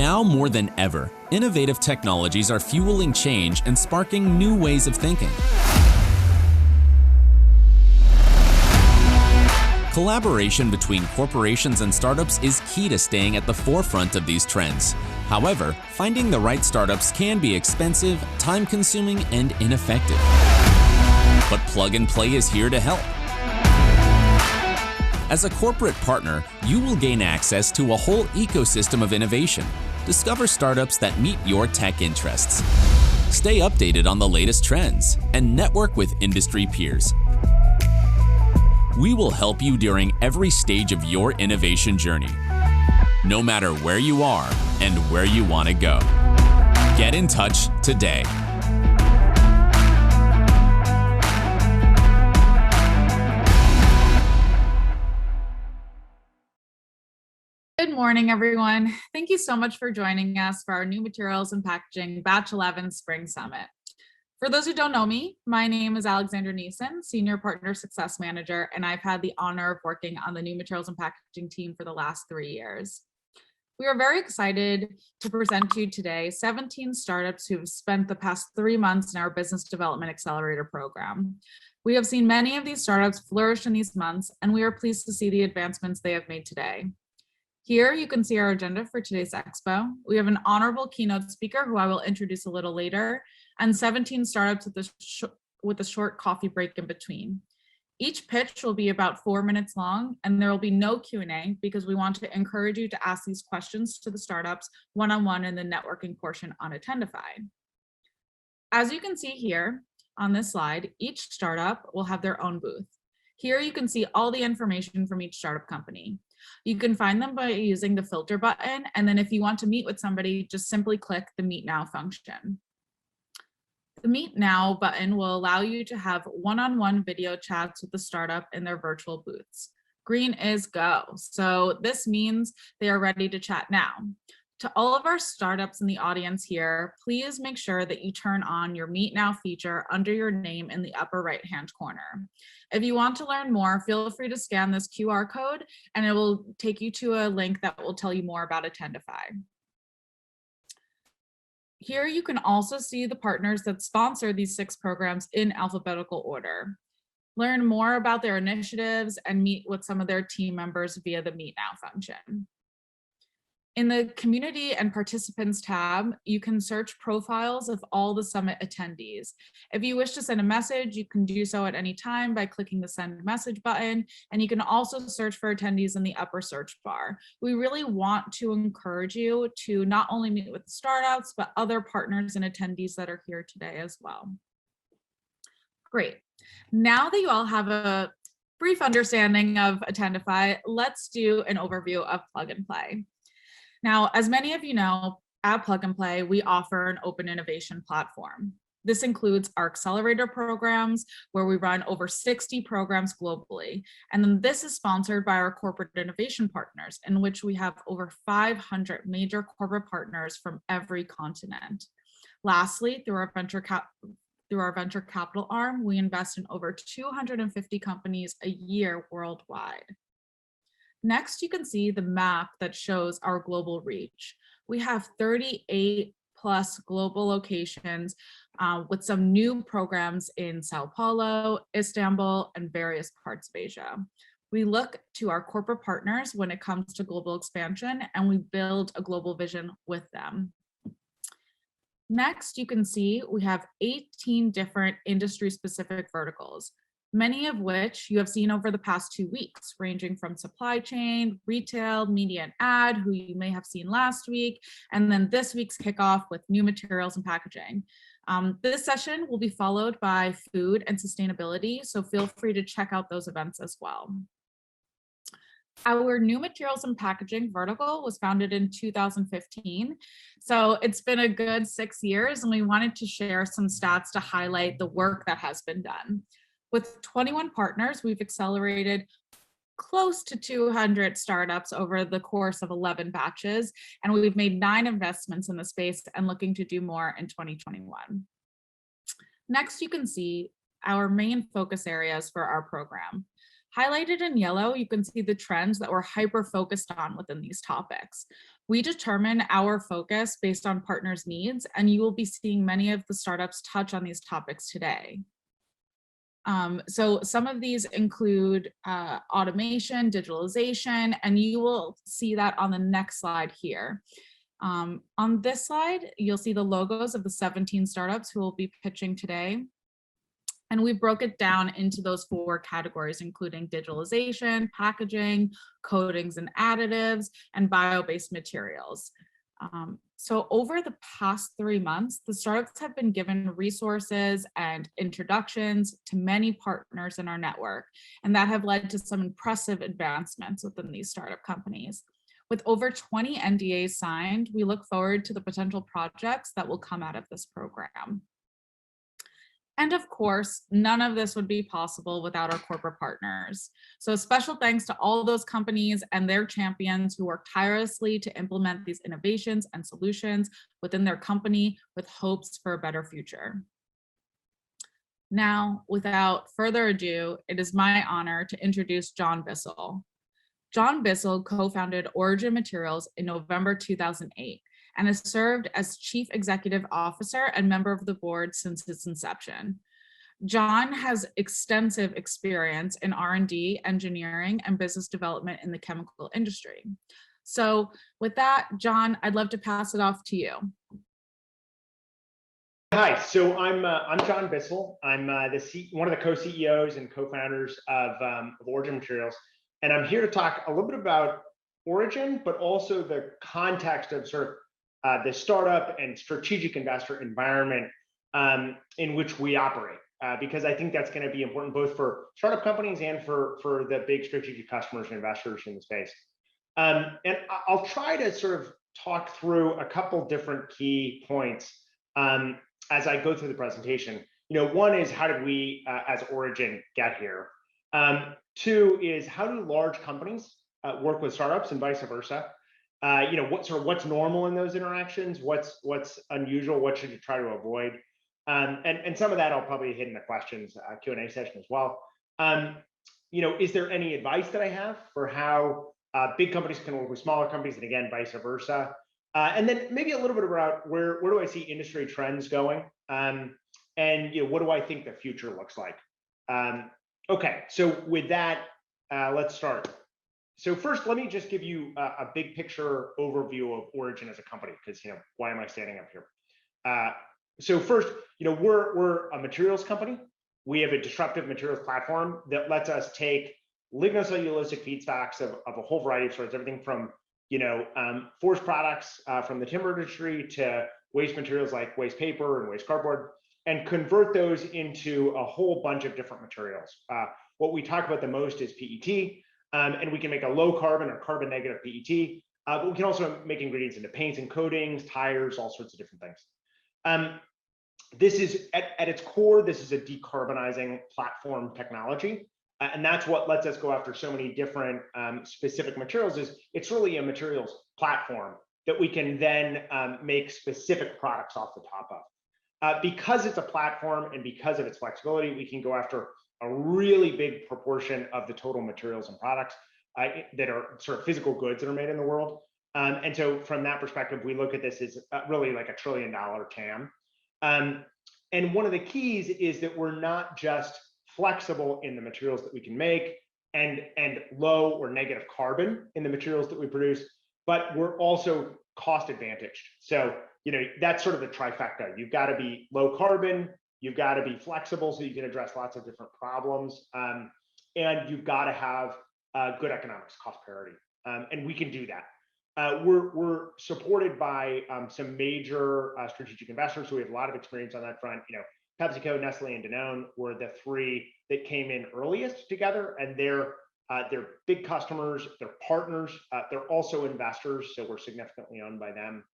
Now more than ever, innovative technologies are fueling change and sparking new ways of thinking. Collaboration between corporations and startups is key to staying at the forefront of these trends. However, finding the right startups can be expensive, time-consuming, and ineffective. But Plug and Play is here to help. As a corporate partner, you will gain access to a whole ecosystem of innovation. Discover startups that meet your tech interests. Stay updated on the latest trends and network with industry peers. We will help you during every stage of your innovation journey, no matter where you are and where you want to go. Get in touch today. Good morning, everyone. Thank you so much for joining us for our New Materials and Packaging Batch 11 Spring Summit. For those who don't know me, my name is Alexandra Neeson, Senior Partner Success Manager, and I've had the honor of working on the New Materials and Packaging team for the last 3 years. We are very excited to present to you today 17 startups who have spent the past 3 months in our Business Development Accelerator program. We have seen many of these startups flourish in these months, and we are pleased to see the advancements they have made today. Here you can see our agenda for today's expo. We have an honorable keynote speaker who I will introduce a little later, and 17 startups with a short coffee break in between. Each pitch will be about 4 minutes long, and there will be no Q&A because we want to encourage you to ask these questions to the startups one-on-one in the networking portion on Attendify. As you can see here on this slide, each startup will have their own booth. Here you can see all the information from each startup company. You can find them by using the filter button, and then if you want to meet with somebody, just simply click the Meet Now function. The Meet Now button will allow you to have one-on-one video chats with the startup in their virtual booths. Green is go, so this means they are ready to chat now. To all of our startups in the audience here, please make sure that you turn on your Meet Now feature under your name in the upper right-hand corner. If you want to learn more, feel free to scan this QR code and it will take you to a link that will tell you more about Attendify. Here you can also see the partners that sponsor these 6 programs in alphabetical order. Learn more about their initiatives and meet with some of their team members via the Meet Now function. In the Community and Participants tab, you can search profiles of all the summit attendees. If you wish to send a message, you can do so at any time by clicking the Send Message button, and you can also search for attendees in the upper search bar. We really want to encourage you to not only meet with startups, but other partners and attendees that are here today as well. Great. Now that you all have a brief understanding of Attendify, let's do an overview of Plug and Play. Now, as many of you know, at Plug and Play, we offer an open innovation platform. This includes our accelerator programs, where we run over 60 programs globally. And then this is sponsored by our corporate innovation partners, in which we have over 500 major corporate partners from every continent. Lastly, through our venture capital arm, we invest in over 250 companies a year worldwide. Next, you can see the map that shows our global reach. We have 38 plus global locations with some new programs in Sao Paulo, Istanbul, and various parts of Asia. We look to our corporate partners when it comes to global expansion, and we build a global vision with them. Next, you can see we have 18 different industry-specific verticals, many of which you have seen over the past 2 weeks, ranging from supply chain, retail, media and ad, who you may have seen last week, and then this week's kickoff with New Materials and Packaging. This session will be followed by food and sustainability, so feel free to check out those events as well. Our New Materials and Packaging vertical was founded in 2015, so it's been a good 6 years, and we wanted to share some stats to highlight the work that has been done. With 21 partners, we've accelerated close to 200 startups over the course of 11 batches, and we've made 9 investments in the space and looking to do more in 2021. Next, you can see our main focus areas for our program. Highlighted in yellow, you can see the trends that we're hyper-focused on within these topics. We determine our focus based on partners' needs, and you will be seeing many of the startups touch on these topics today. So some of these include automation, digitalization, and you will see that on the next slide here. On this slide, you'll see the logos of the 17 startups who will be pitching today. And we broke it down into those 4 categories, including digitalization, packaging, coatings and additives, and bio-based materials. So over the past 3 months, the startups have been given resources and introductions to many partners in our network, and that have led to some impressive advancements within these startup companies. With over 20 NDAs signed, we look forward to the potential projects that will come out of this program. And of course, none of this would be possible without our corporate partners. So special thanks to all those companies and their champions who work tirelessly to implement these innovations and solutions within their company with hopes for a better future. Now, without further ado, it is my honor to introduce John Bissell. John Bissell co-founded Origin Materials in November 2008. And has served as Chief Executive Officer and member of the board since its inception. John has extensive experience in R&D, engineering, and business development in the chemical industry. So with that, John, I'd love to pass it off to you. Hi, so I'm John Bissell. I'm one of the co-CEOs and co-founders of Origin Materials, and I'm here to talk a little bit about Origin, but also the context of sort of the startup and strategic investor environment in which we operate, because I think that's going to be important both for startup companies and for the big strategic customers and investors in the space. And I'll try to sort of talk through a couple different key points as I go through the presentation. One is how did we as Origin get here? 2 is how do large companies work with startups and vice versa? What's normal in those interactions? What's unusual? What should you try to avoid? And some of that I'll probably hit in the questions Q&A session as well. Is there any advice that I have for how big companies can work with smaller companies, and again, vice versa? And then maybe a little bit about where do I see industry trends going? And what do I think the future looks like? Okay, so with that, let's start. So first, let me just give you a big picture overview of Origin as a company, because why am I standing up here? So first, we're a materials company. We have a disruptive materials platform that lets us take lignocellulosic feedstocks of a whole variety of sorts, everything from forest products from the timber industry to waste materials like waste paper and waste cardboard, and convert those into a whole bunch of different materials. What we talk about the most is PET. And we can make a low carbon or carbon negative PET, but we can also make ingredients into paints and coatings, tires, all sorts of different things. This is at its core, this is a decarbonizing platform technology. And that's what lets us go after so many different specific materials. Is it's really a materials platform that we can then make specific products off the top of. Because it's a platform and because of its flexibility, we can go after a really big proportion of the total materials and products that are sort of physical goods that are made in the world. And so from that perspective, we look at this as really like $1 trillion TAM. And one of the keys is that we're not just flexible in the materials that we can make and low or negative carbon in the materials that we produce, but we're also cost advantaged. So, that's sort of the trifecta. You've got to be low carbon, you've got to be flexible so you can address lots of different problems, and you've got to have good economics, cost parity, and we can do that. We're supported by some major strategic investors, so we have a lot of experience on that front. PepsiCo, Nestle, and Danone were the 3 that came in earliest together, and they're big customers, they're partners, they're also investors, so we're significantly owned by them.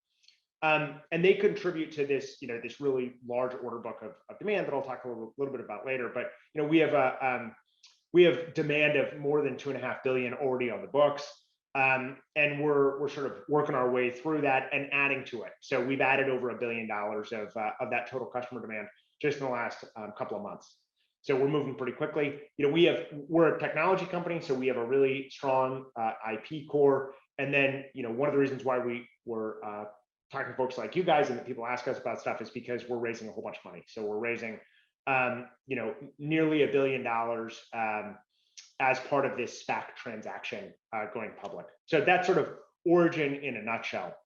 And they contribute to this, this really large order book of demand that I'll talk a little bit about later. But we have demand of more than $2.5 billion already on the books, and we're sort of working our way through that and adding to it. So we've added over $1 billion of that total customer demand just in the last couple of months. So we're moving pretty quickly. We're a technology company, so we have a really strong IP core. And then, one of the reasons why we were talking to folks like you guys and that people ask us about stuff is because we're raising a whole bunch of money. So we're raising, nearly $1 billion as part of this SPAC transaction going public. So that's sort of Origin in a nutshell.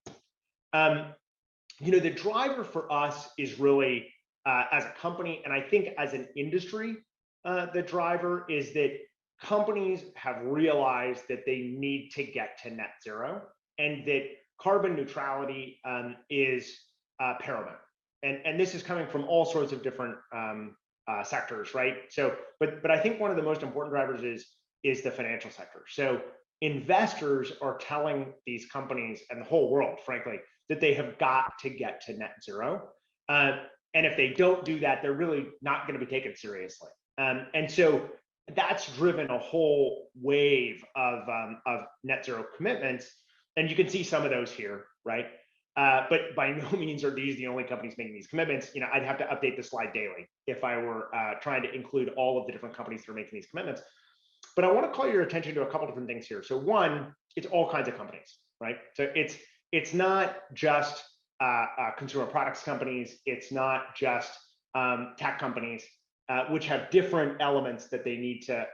The driver for us is really as a company, and I think as an industry, the driver is that companies have realized that they need to get to net zero and that carbon neutrality is paramount. And this is coming from all sorts of different sectors, right? So, but I think one of the most important drivers is the financial sector. So investors are telling these companies and the whole world, frankly, that they have got to get to net zero. And if they don't do that, they're really not going to be taken seriously. And so that's driven a whole wave of net zero commitments. And you can see some of those here, right? But by no means are these the only companies making these commitments. I'd have to update the slide daily if I were trying to include all of the different companies that are making these commitments. But I want to call your attention to a couple different things here. So one, it's all kinds of companies, right? So it's not just consumer products companies. It's not just tech companies, which have different elements that they need to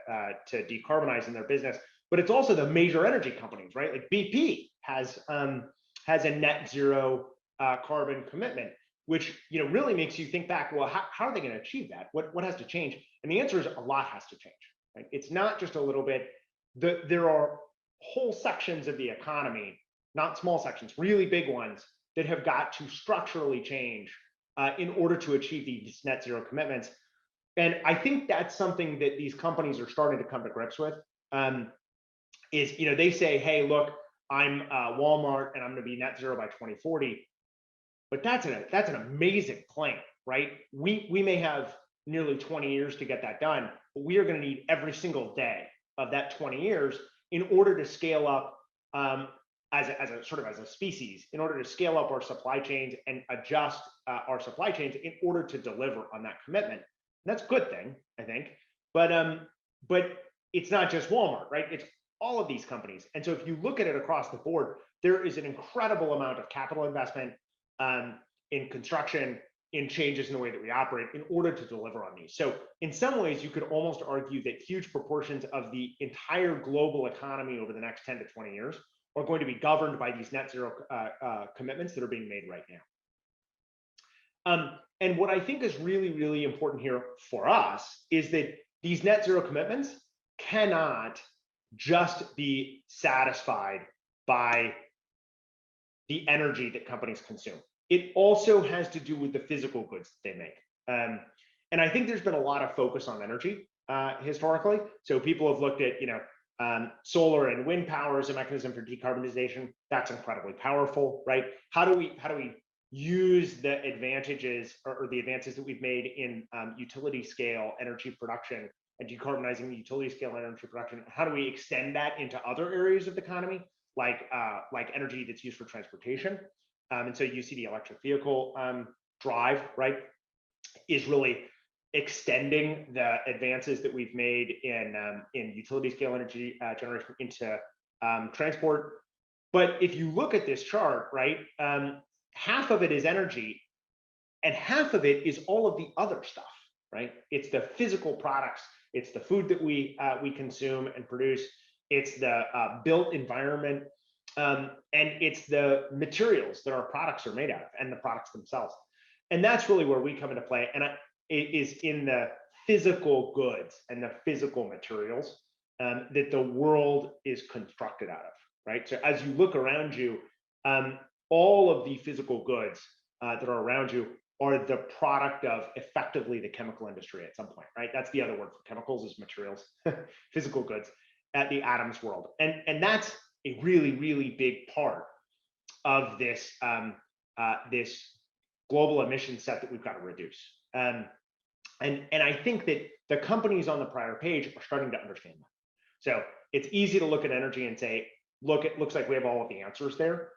decarbonize in their business. But it's also the major energy companies, right? Like BP has a net zero carbon commitment, which really makes you think back. Well, how are they going to achieve that? What has to change? And the answer is a lot has to change. Right? It's not just a little bit. There are whole sections of the economy, not small sections, really big ones, that have got to structurally change in order to achieve these net zero commitments. And I think that's something that these companies are starting to come to grips with. They say, hey, look, I'm Walmart and I'm going to be net zero by 2040. But that's an amazing claim, right? We may have nearly 20 years to get that done, but we are going to need every single day of that 20 years in order to scale up as a species, in order to scale up our supply chains and adjust our supply chains in order to deliver on that commitment. And that's a good thing, I think. But it's not just Walmart, right? It's all of these companies. And so if you look at it across the board, there is an incredible amount of capital investment in construction, in changes in the way that we operate in order to deliver on these. So in some ways, you could almost argue that huge proportions of the entire global economy over the next 10 to 20 years are going to be governed by these net zero commitments that are being made right now. And what I think is really, really important here for us is that these net zero commitments cannot just be satisfied by the energy that companies consume. It also has to do with the physical goods that they make. And I think there's been a lot of focus on energy historically. So people have looked at, solar and wind power as a mechanism for decarbonization. That's incredibly powerful, right? How do we use the advantages or the advances that we've made in utility scale energy production and decarbonizing the utility scale energy production? How do we extend that into other areas of the economy, like energy that's used for transportation? And so you see the electric vehicle drive, right, is really extending the advances that we've made in utility scale energy generation into transport. But if you look at this chart, right, half of it is energy and half of it is all of the other stuff, right? It's the physical products, it's the food that we consume and produce, it's the built environment, and it's the materials that our products are made out of and the products themselves. And that's really where we come into play. And it is in the physical goods and the physical materials that the world is constructed out of, right? So as you look around you, all of the physical goods that are around you are the product of effectively the chemical industry at some point, right? That's the other word for chemicals is materials, physical goods at the atoms world. And that's a really, really big part of this, this global emission set that we've got to reduce. And I think that the companies on the prior page are starting to understand that. So it's easy to look at energy and say, look, it looks like we have all of the answers there.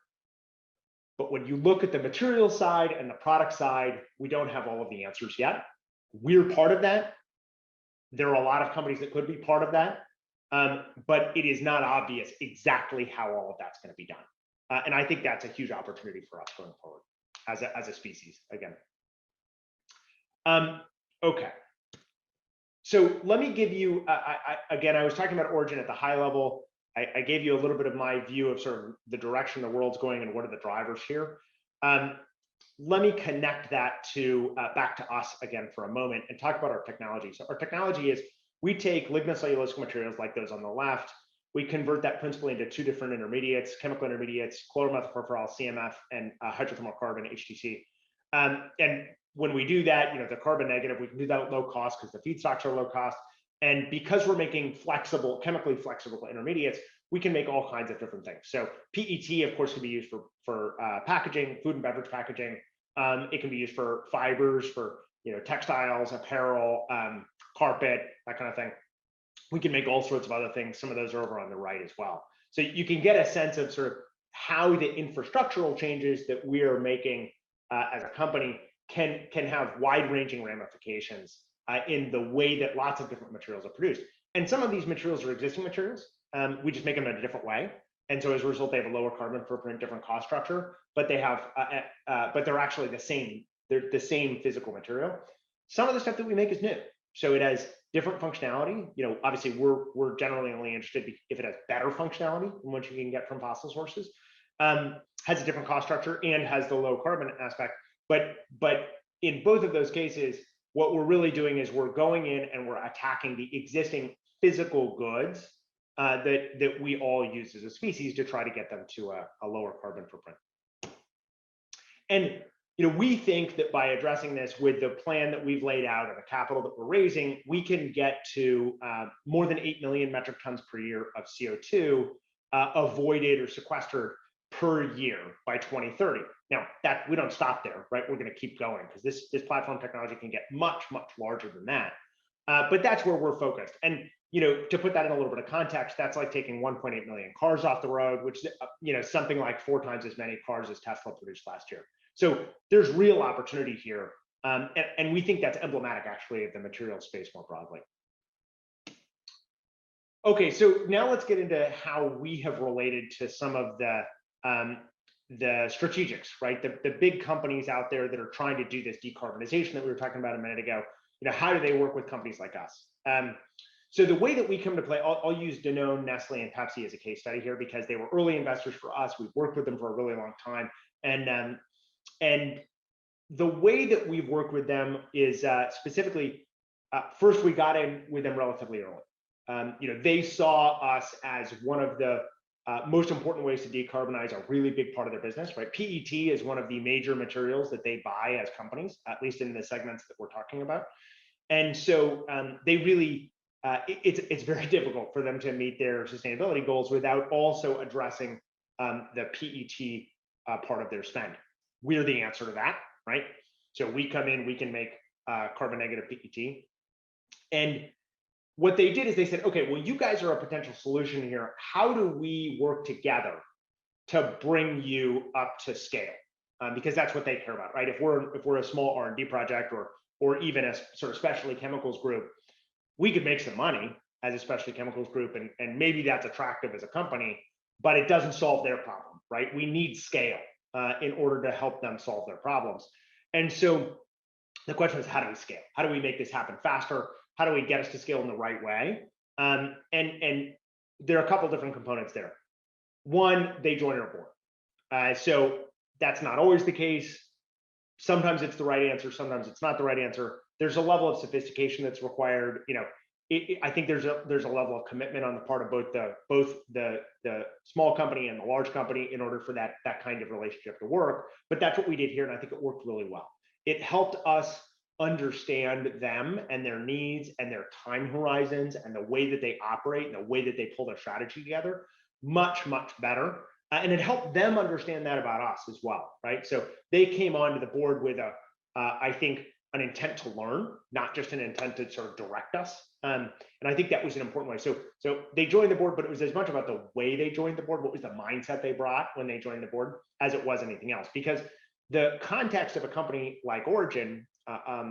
But when you look at the material side and the product side, we don't have all of the answers yet. We're part of that. There are a lot of companies that could be part of that, but it is not obvious exactly how all of that's going to be done. And I think that's a huge opportunity for us going forward as a species again. Okay. So let me give you, again, I was talking about origin at the high level. I gave you a little bit of my view of sort of the direction the world's going and what are the drivers here. Let me connect that to back to us again for a moment and talk about our technology. So our technology is we take lignocellulosic materials like those on the left. We convert that principally into two different intermediates, chemical intermediates, chloromethylfurfural, CMF, and hydrothermal carbon, HTC. And when we do that, you know, the carbon negative, we can do that at low cost because the feedstocks are low cost. And because we're making flexible, chemically flexible intermediates, we can make all kinds of different things. So PET, of course, can be used for packaging, food and beverage packaging. It can be used for fibers, for textiles, apparel, carpet, that kind of thing. We can make all sorts of other things. Some of those are over on the right as well. So you can get a sense of sort of how the infrastructural changes that we are making as a company can have wide-ranging ramifications in the way that lots of different materials are produced. And some of these materials are existing materials. We just make them in a different way. And so as a result, they have a lower carbon footprint, different cost structure, but they have, but they're actually the same. They're the same physical material. Some of the stuff that we make is new. So it has different functionality. Obviously we're generally only interested if it has better functionality than what you can get from fossil sources, has a different cost structure and has the low carbon aspect. But in both of those cases, what we're really doing is we're going in and we're attacking the existing physical goods that we all use as a species to try to get them to a lower carbon footprint. And we think that by addressing this with the plan that we've laid out and the capital that we're raising, we can get to more than 8 million metric tons per year of CO2 avoided or sequestered per year by 2030. Now, that we don't stop there, right? We're going to keep going because this platform technology can get much, much larger than that. But that's where we're focused. And to put that in a little bit of context, that's like taking 1.8 million cars off the road, which is something like 4 times as many cars as Tesla produced last year. So there's real opportunity here. And we think that's emblematic actually of the material space more broadly. Okay, so now let's get into how we have related to some of the strategics, right? The big companies out there that are trying to do this decarbonization that we were talking about a minute ago. How do they work with companies like us? So the way that we come to play, I'll use Danone, Nestle, and Pepsi as a case study here because they were early investors for us. We've worked with them for a really long time, and the way that we've worked with them is specifically, first we got in with them relatively early. They saw us as one of the most important ways to decarbonize, a really big part of their business, right? PET is one of the major materials that they buy as companies, at least in the segments that we're talking about. And so they really, it's very difficult for them to meet their sustainability goals without also addressing the PET part of their spend. We're the answer to that, right? So we come in, we can make carbon negative PET. And what they did is they said, okay, well, you guys are a potential solution here. How do we work together to bring you up to scale? Because that's what they care about, right? If we're a small R&D project or even a sort of specialty chemicals group, we could make some money as a specialty chemicals group, and maybe that's attractive as a company, but it doesn't solve their problem, right? We need scale in order to help them solve their problems. And so the question is, how do we scale? How do we make this happen faster? How do we get us to scale in the right way? And there are a couple different components there. One, they join our board. So that's not always the case. Sometimes it's the right answer. Sometimes it's not the right answer. There's a level of sophistication that's required. I think there's a level of commitment on the part of both the small company and the large company in order for that kind of relationship to work. But that's what we did here, and I think it worked really well. It helped us understand them and their needs and their time horizons and the way that they operate and the way that they pull their strategy together much, much better. And it helped them understand that about us as well, right? So they came onto the board with I think, an intent to learn, not just an intent to sort of direct us. And I think that was an important way. So they joined the board, but it was as much about the way they joined the board, what was the mindset they brought when they joined the board, as it was anything else. Because the context of a company like Origin,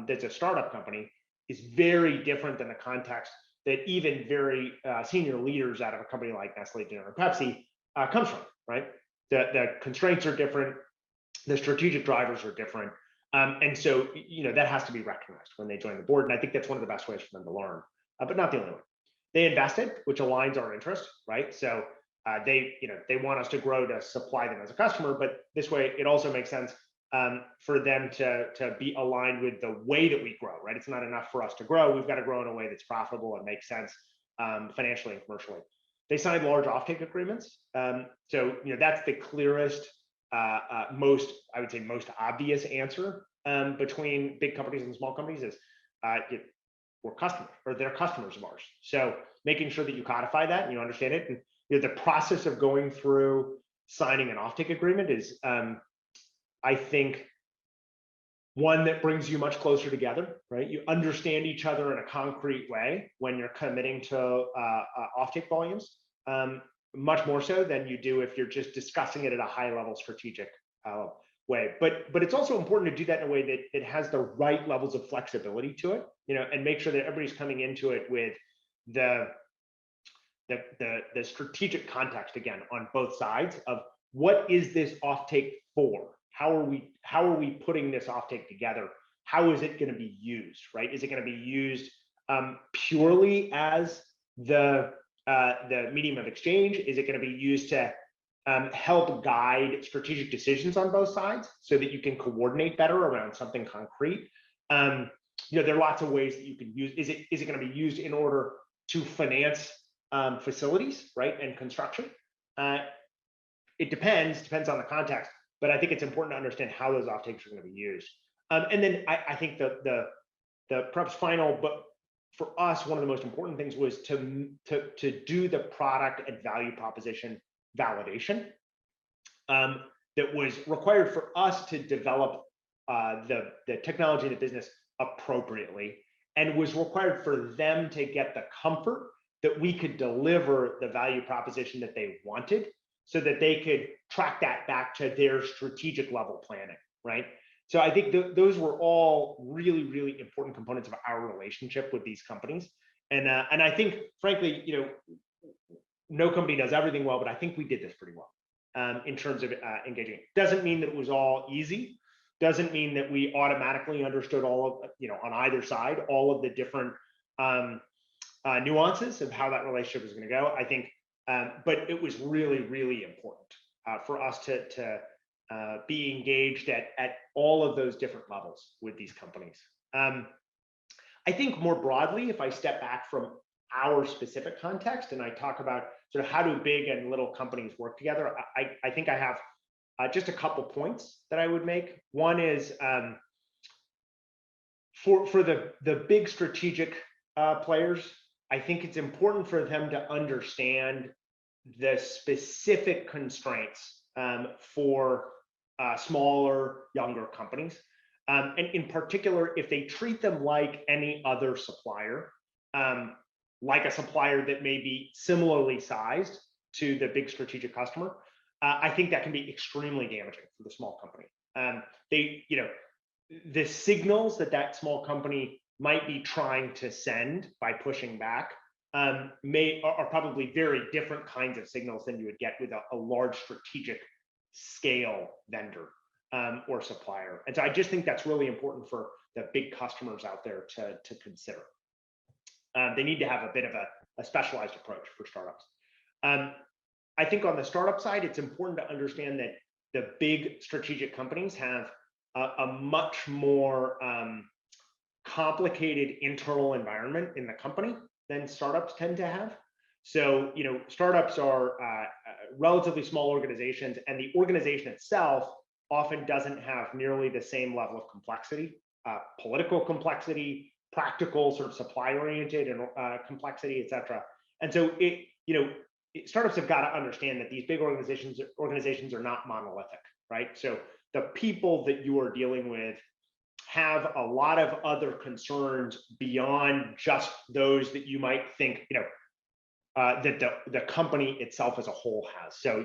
that's a startup company, is very different than the context that even very senior leaders out of a company like Nestle, or Pepsi comes from, right? The constraints are different, the strategic drivers are different, and so that has to be recognized when they join the board. And I think that's one of the best ways for them to learn, but not the only way. They invested, which aligns our interest, right? So they want us to grow to supply them as a customer, but this way it also makes sense for them to be aligned with the way that we grow, right? It's not enough for us to grow. We've got to grow in a way that's profitable and makes sense financially and commercially. They signed large offtake agreements. So that's the clearest, most obvious answer between big companies and small companies is we're customers, or they're customers of ours. So making sure that you codify that and you understand it. And the process of going through signing an offtake agreement is I think one that brings you much closer together, right? You understand each other in a concrete way when you're committing to offtake volumes, much more so than you do if you're just discussing it at a high level strategic way. But it's also important to do that in a way that it has the right levels of flexibility to it, and make sure that everybody's coming into it with the strategic context again on both sides of what is this offtake for? How are we putting this offtake together? How is it going to be used, right? Is it going to be used purely as the medium of exchange? Is it going to be used to help guide strategic decisions on both sides so that you can coordinate better around something concrete? There are lots of ways that you can use. Is it going to be used in order to finance facilities, right, and construction? It depends on the context. But I think it's important to understand how those offtakes are going to be used. And then I think the perhaps final, but for us, one of the most important things was to do the product and value proposition validation that was required for us to develop the technology and the business appropriately, and was required for them to get the comfort that we could deliver the value proposition that they wanted, so that they could track that back to their strategic level planning, right? So I think those were all really, really important components of our relationship with these companies. And I think, frankly, no company does everything well, but I think we did this pretty well in terms of engaging. Doesn't mean that it was all easy. Doesn't mean that we automatically understood all of, on either side, all of the different nuances of how that relationship was going to go. I think, but it was really, really important for us to be engaged at all of those different levels with these companies. I think more broadly, if I step back from our specific context and I talk about sort of how do big and little companies work together, I think I have just a couple points that I would make. One is for the big strategic players, I think it's important for them to understand the specific constraints for smaller, younger companies. And in particular, if they treat them like any other supplier, like a supplier that may be similarly sized to the big strategic customer, I think that can be extremely damaging for the small company. The signals that small company might be trying to send by pushing back are probably very different kinds of signals than you would get with a large strategic scale vendor or supplier. And so I just think that's really important for the big customers out there to consider. They need to have a bit of a specialized approach for startups. I think on the startup side, it's important to understand that the big strategic companies have a much more complicated internal environment in the company than startups tend to have. So, startups are relatively small organizations, and the organization itself often doesn't have nearly the same level of complexity, political complexity, practical sort of supply-oriented and complexity, et cetera. And so startups have got to understand that these big organizations are not monolithic, right? So the people that you are dealing with have a lot of other concerns beyond just those that you might think, that the company itself as a whole has. So,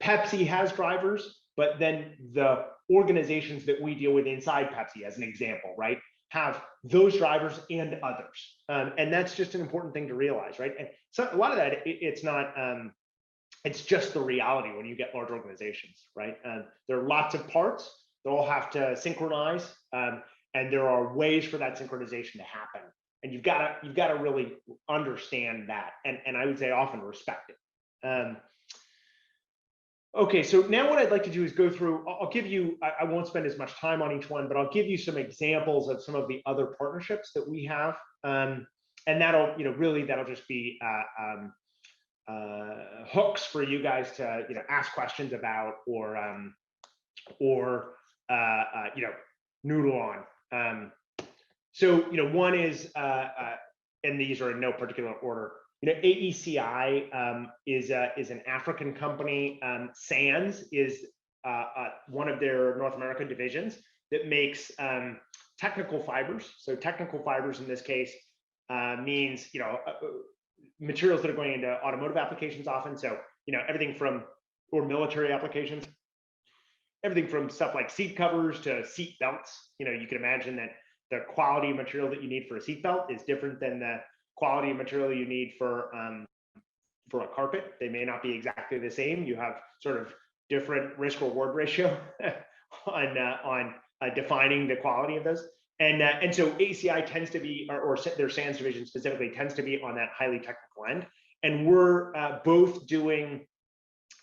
Pepsi has drivers, but then the organizations that we deal with inside Pepsi, as an example, right, have those drivers and others. And that's just an important thing to realize, right? And so a lot of that, it's not, it's just the reality when you get large organizations, right? There are lots of parts that all have to synchronize, and there are ways for that synchronization to happen. And you've got to really understand that, and I would say often respect it. Okay, so now what I'd like to do is go through, I'll give you, I won't spend as much time on each one, but I'll give you some examples of some of the other partnerships that we have. And that'll, really that'll just be hooks for you guys to, ask questions about or noodle on. So, one is, and these are in no particular order, AECI is an African company. Sands is one of their North American divisions that makes technical fibers. So technical fibers in this case means, materials that are going into automotive applications often. So, everything from, or military applications, everything from stuff like seat covers to seat belts. You can imagine that the quality of material that you need for a seat belt is different than the quality of material you need for a carpet. They may not be exactly the same. You have sort of different risk-reward ratio on defining the quality of those. And so ACI tends to be, or their Sands division specifically, tends to be on that highly technical end. And we're both doing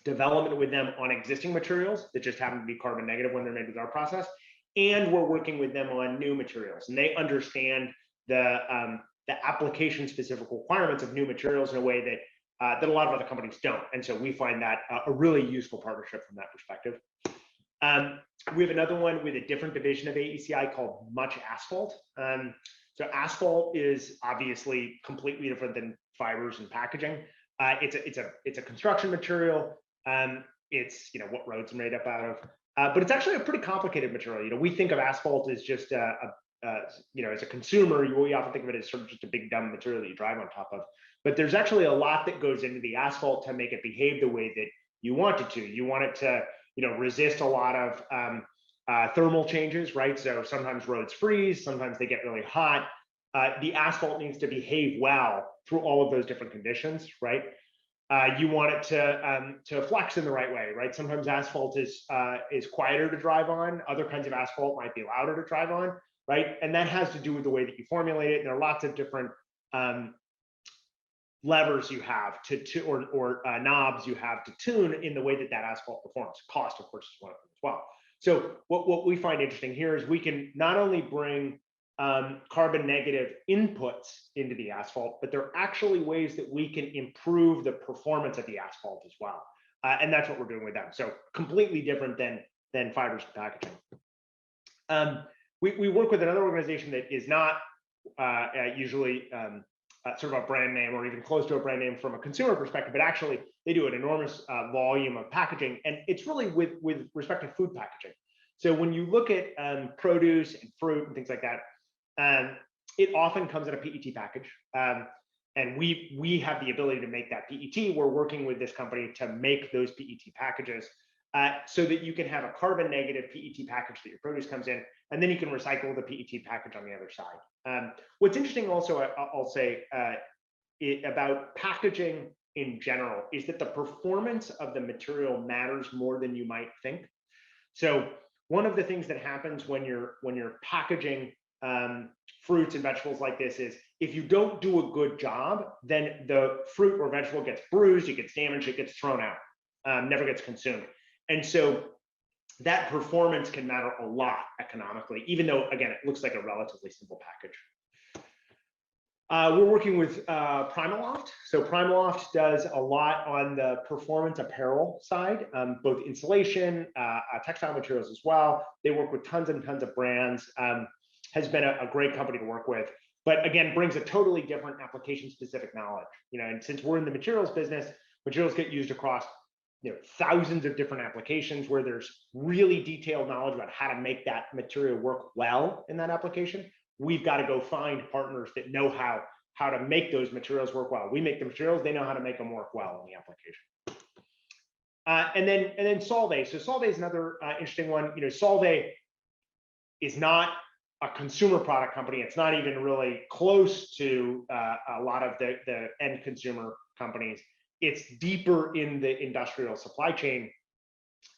development with them on existing materials that just happen to be carbon negative when they're made with our process. And we're working with them on new materials. And they understand the application-specific requirements of new materials in a way that that a lot of other companies don't. And so we find that a really useful partnership from that perspective. We have another one with a different division of AECI called Much Asphalt. So asphalt is obviously completely different than fibers and packaging. It's a construction material. It's what roads are made up out of, but it's actually a pretty complicated material. We think of asphalt as just as a consumer, we often think of it as sort of just a big dumb material that you drive on top of. But there's actually a lot that goes into the asphalt to make it behave the way that you want it to. You want it to, resist a lot of thermal changes, right? So sometimes roads freeze, sometimes they get really hot. The asphalt needs to behave well through all of those different conditions, right? You want it to flex in the right way, right? Sometimes asphalt is quieter to drive on. Other kinds of asphalt might be louder to drive on, right? And that has to do with the way that you formulate it. And there are lots of different levers you have or knobs you have to tune in the way that asphalt performs. Cost, of course, is one of them as well. So what we find interesting here is we can not only bring carbon negative inputs into the asphalt, but there are actually ways that we can improve the performance of the asphalt as well. And that's what we're doing with them. So completely different than fibers and packaging. We work with another organization that is not usually sort of a brand name or even close to a brand name from a consumer perspective, but actually they do an enormous volume of packaging, and it's really with respect to food packaging. So when you look at produce and fruit and things like that, it often comes in a PET package, and we have the ability to make that PET. We're working with this company to make those PET packages so that you can have a carbon negative PET package that your produce comes in, and then you can recycle the PET package on the other side. What's interesting also, I'll say about packaging in general, is that the performance of the material matters more than you might think. So one of the things that happens when you're packaging fruits and vegetables like this is if you don't do a good job, then the fruit or vegetable gets bruised, it gets damaged, it gets thrown out, never gets consumed. And so that performance can matter a lot economically, even though, again, it looks like a relatively simple package. We're working with PrimaLoft. So PrimaLoft does a lot on the performance apparel side, both insulation, textile materials as well. They work with tons and tons of brands. Has been a great company to work with, but again, brings a totally different application-specific knowledge. And since we're in the materials business, materials get used across thousands of different applications where there's really detailed knowledge about how to make that material work well in that application. We've got to go find partners that know how to make those materials work well. We make the materials, they know how to make them work well in the application. And then Solvay. So Solvay is another interesting one. Solvay is not a consumer product company. It's not even really close to a lot of the end consumer companies. It's deeper in the industrial supply chain.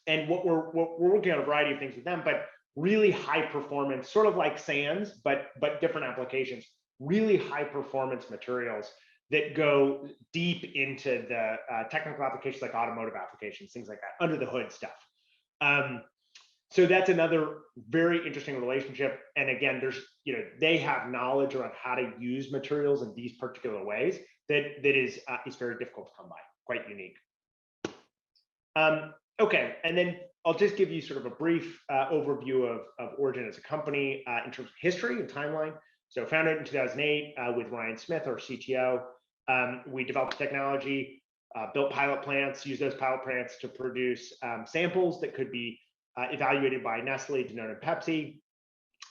And what we're working on a variety of things with them, but really high performance, sort of like sands, but different applications, really high performance materials that go deep into the technical applications like automotive applications, things like that, under the hood stuff. So that's another very interesting relationship. And again, there's, they have knowledge around how to use materials in these particular ways that is very difficult to come by, quite unique. Okay, and then I'll just give you sort of a brief overview of Origin as a company in terms of history and timeline. So founded in 2008 with Ryan Smith, our CTO. We developed technology, built pilot plants, used those pilot plants to produce samples that could be evaluated by Nestle, Danone, and Pepsi.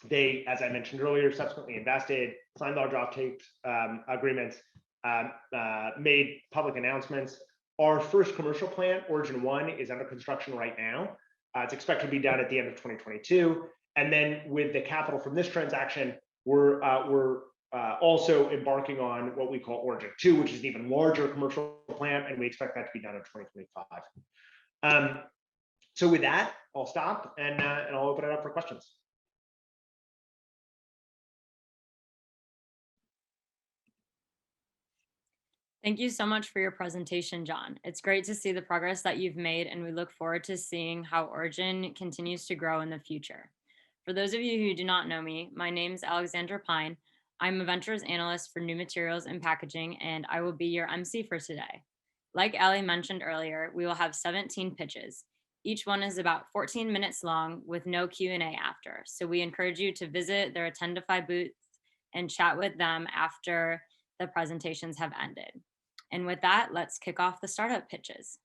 They, as I mentioned earlier, subsequently invested, signed large offtake agreements, made public announcements. Our first commercial plant, Origin 1, is under construction right now. It's expected to be done at the end of 2022. And then with the capital from this transaction, we're also embarking on what we call Origin 2, which is an even larger commercial plant, and we expect that to be done in 2025. So with that, I'll stop and I'll open it up for questions. Thank you so much for your presentation, John. It's great to see the progress that you've made, and we look forward to seeing how Origin continues to grow in the future. For those of you who do not know me, my name is Alexandra Pine. I'm a ventures analyst for new materials and packaging, and I will be your MC for today. Like Ali mentioned earlier, we will have 17 pitches. Each one is about 14 minutes long with no Q&A after. So we encourage you to visit their Attendify booth and chat with them after the presentations have ended. And with that, let's kick off the startup pitches.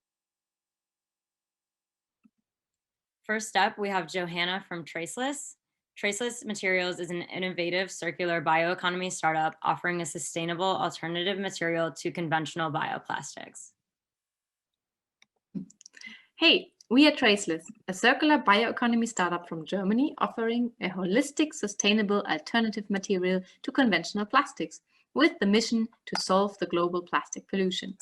First up, we have Johanna from Traceless. Traceless Materials is an innovative circular bioeconomy startup offering a sustainable alternative material to conventional bioplastics. Hey, we are Traceless, a circular bioeconomy startup from Germany offering a holistic, sustainable alternative material to conventional plastics, with the mission to solve the global plastic pollution.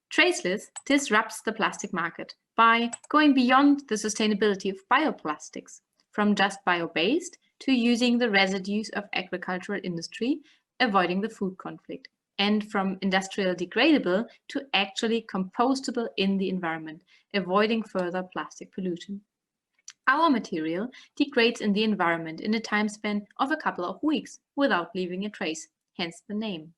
Traceless disrupts the plastic market by going beyond the sustainability of bioplastics, from just bio-based to using the residues of agricultural industry, avoiding the food conflict, and from industrial degradable to actually compostable in the environment, avoiding further plastic pollution. Our material degrades in the environment in a time span of a couple of weeks without leaving a trace, hence the name.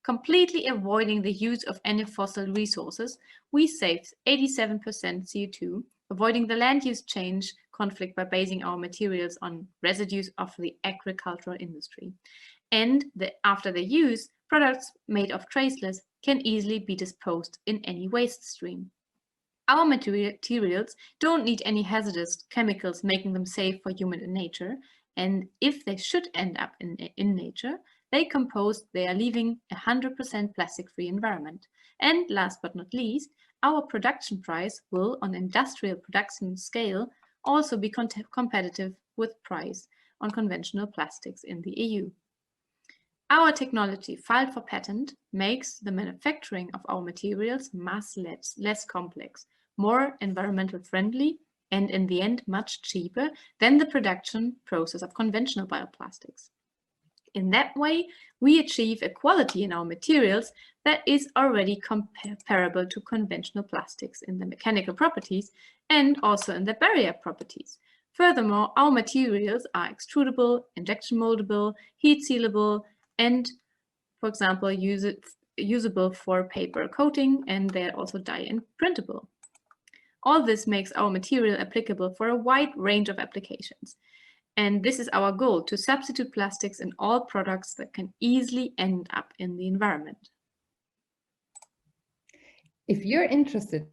Completely avoiding the use of any fossil resources, we saved 87% CO2, avoiding the land use change conflict by basing our materials on residues of the agricultural industry. And after the use, products made of Traceless can easily be disposed in any waste stream. Our materials don't need any hazardous chemicals making them safe for human and nature, and if they should end up in nature, they compost, they are leaving a 100% plastic-free environment. And last but not least, our production price will, on industrial production scale, also be competitive with price on conventional plastics in the EU. Our technology, filed for patent, makes the manufacturing of our materials much less complex, more environmental friendly, and in the end, much cheaper than the production process of conventional bioplastics. In that way, we achieve a quality in our materials that is already comparable to conventional plastics in the mechanical properties and also in the barrier properties. Furthermore, our materials are extrudable, injection moldable, heat sealable, and, for example, usable for paper coating, and they're also dye and printable. All this makes our material applicable for a wide range of applications. And this is our goal, to substitute plastics in all products that can easily end up in the environment. If you're interested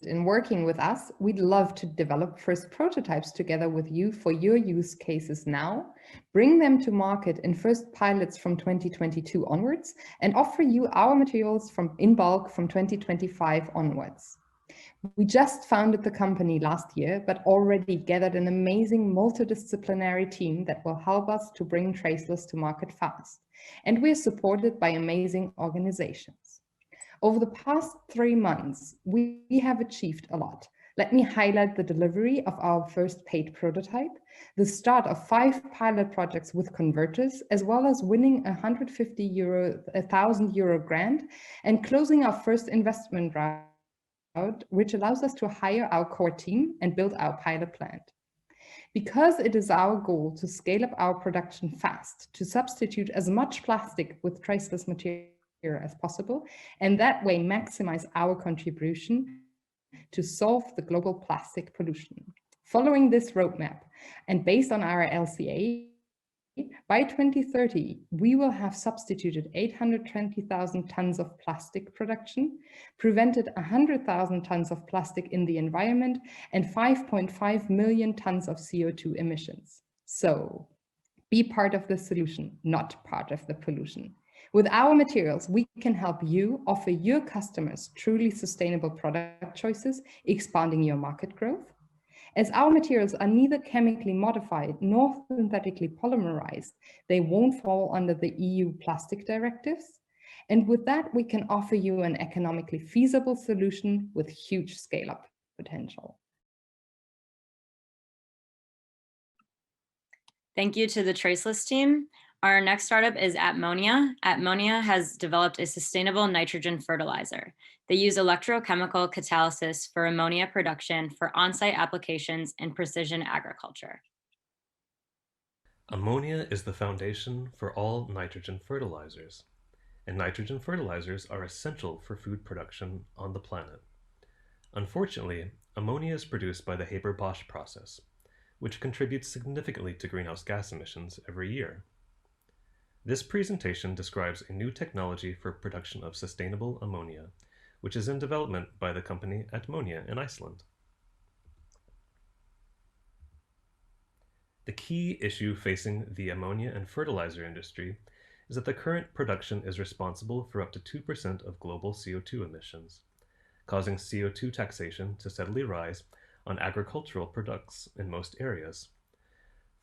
in working with us, we'd love to develop first prototypes together with you for your use cases now, bring them to market in first pilots from 2022 onwards, and offer you our materials in bulk from 2025 onwards. We just founded the company last year, but already gathered an amazing multidisciplinary team that will help us to bring traceless to market fast. And we're supported by amazing organizations. Over the past 3 months, we have achieved a lot. Let me highlight the delivery of our first paid prototype, the start of 5 pilot projects with converters, as well as winning a €1,000 grant and closing our first investment round, which allows us to hire our core team and build our pilot plant. Because it is our goal to scale up our production fast, to substitute as much plastic with traceless material as possible, and that way maximize our contribution to solve the global plastic pollution. Following this roadmap and based on our LCA, by 2030, we will have substituted 820,000 tons of plastic production, prevented 100,000 tons of plastic in the environment, and 5.5 million tons of CO2 emissions. So be part of the solution, not part of the pollution. With our materials, we can help you offer your customers truly sustainable product choices, expanding your market growth. As our materials are neither chemically modified nor synthetically polymerized, they won't fall under the EU plastic directives. And with that, we can offer you an economically feasible solution with huge scale-up potential. Thank you to the Traceless team. Our next startup is Atmonia. Atmonia has developed a sustainable nitrogen fertilizer. They use electrochemical catalysis for ammonia production for on-site applications in precision agriculture. Ammonia is the foundation for all nitrogen fertilizers, and nitrogen fertilizers are essential for food production on the planet. Unfortunately, ammonia is produced by the Haber-Bosch process, which contributes significantly to greenhouse gas emissions every year. This presentation describes a new technology for production of sustainable ammonia, which is in development by the company Atmonia in Iceland. The key issue facing the ammonia and fertilizer industry is that the current production is responsible for up to 2% of global CO2 emissions, causing CO2 taxation to steadily rise on agricultural products in most areas.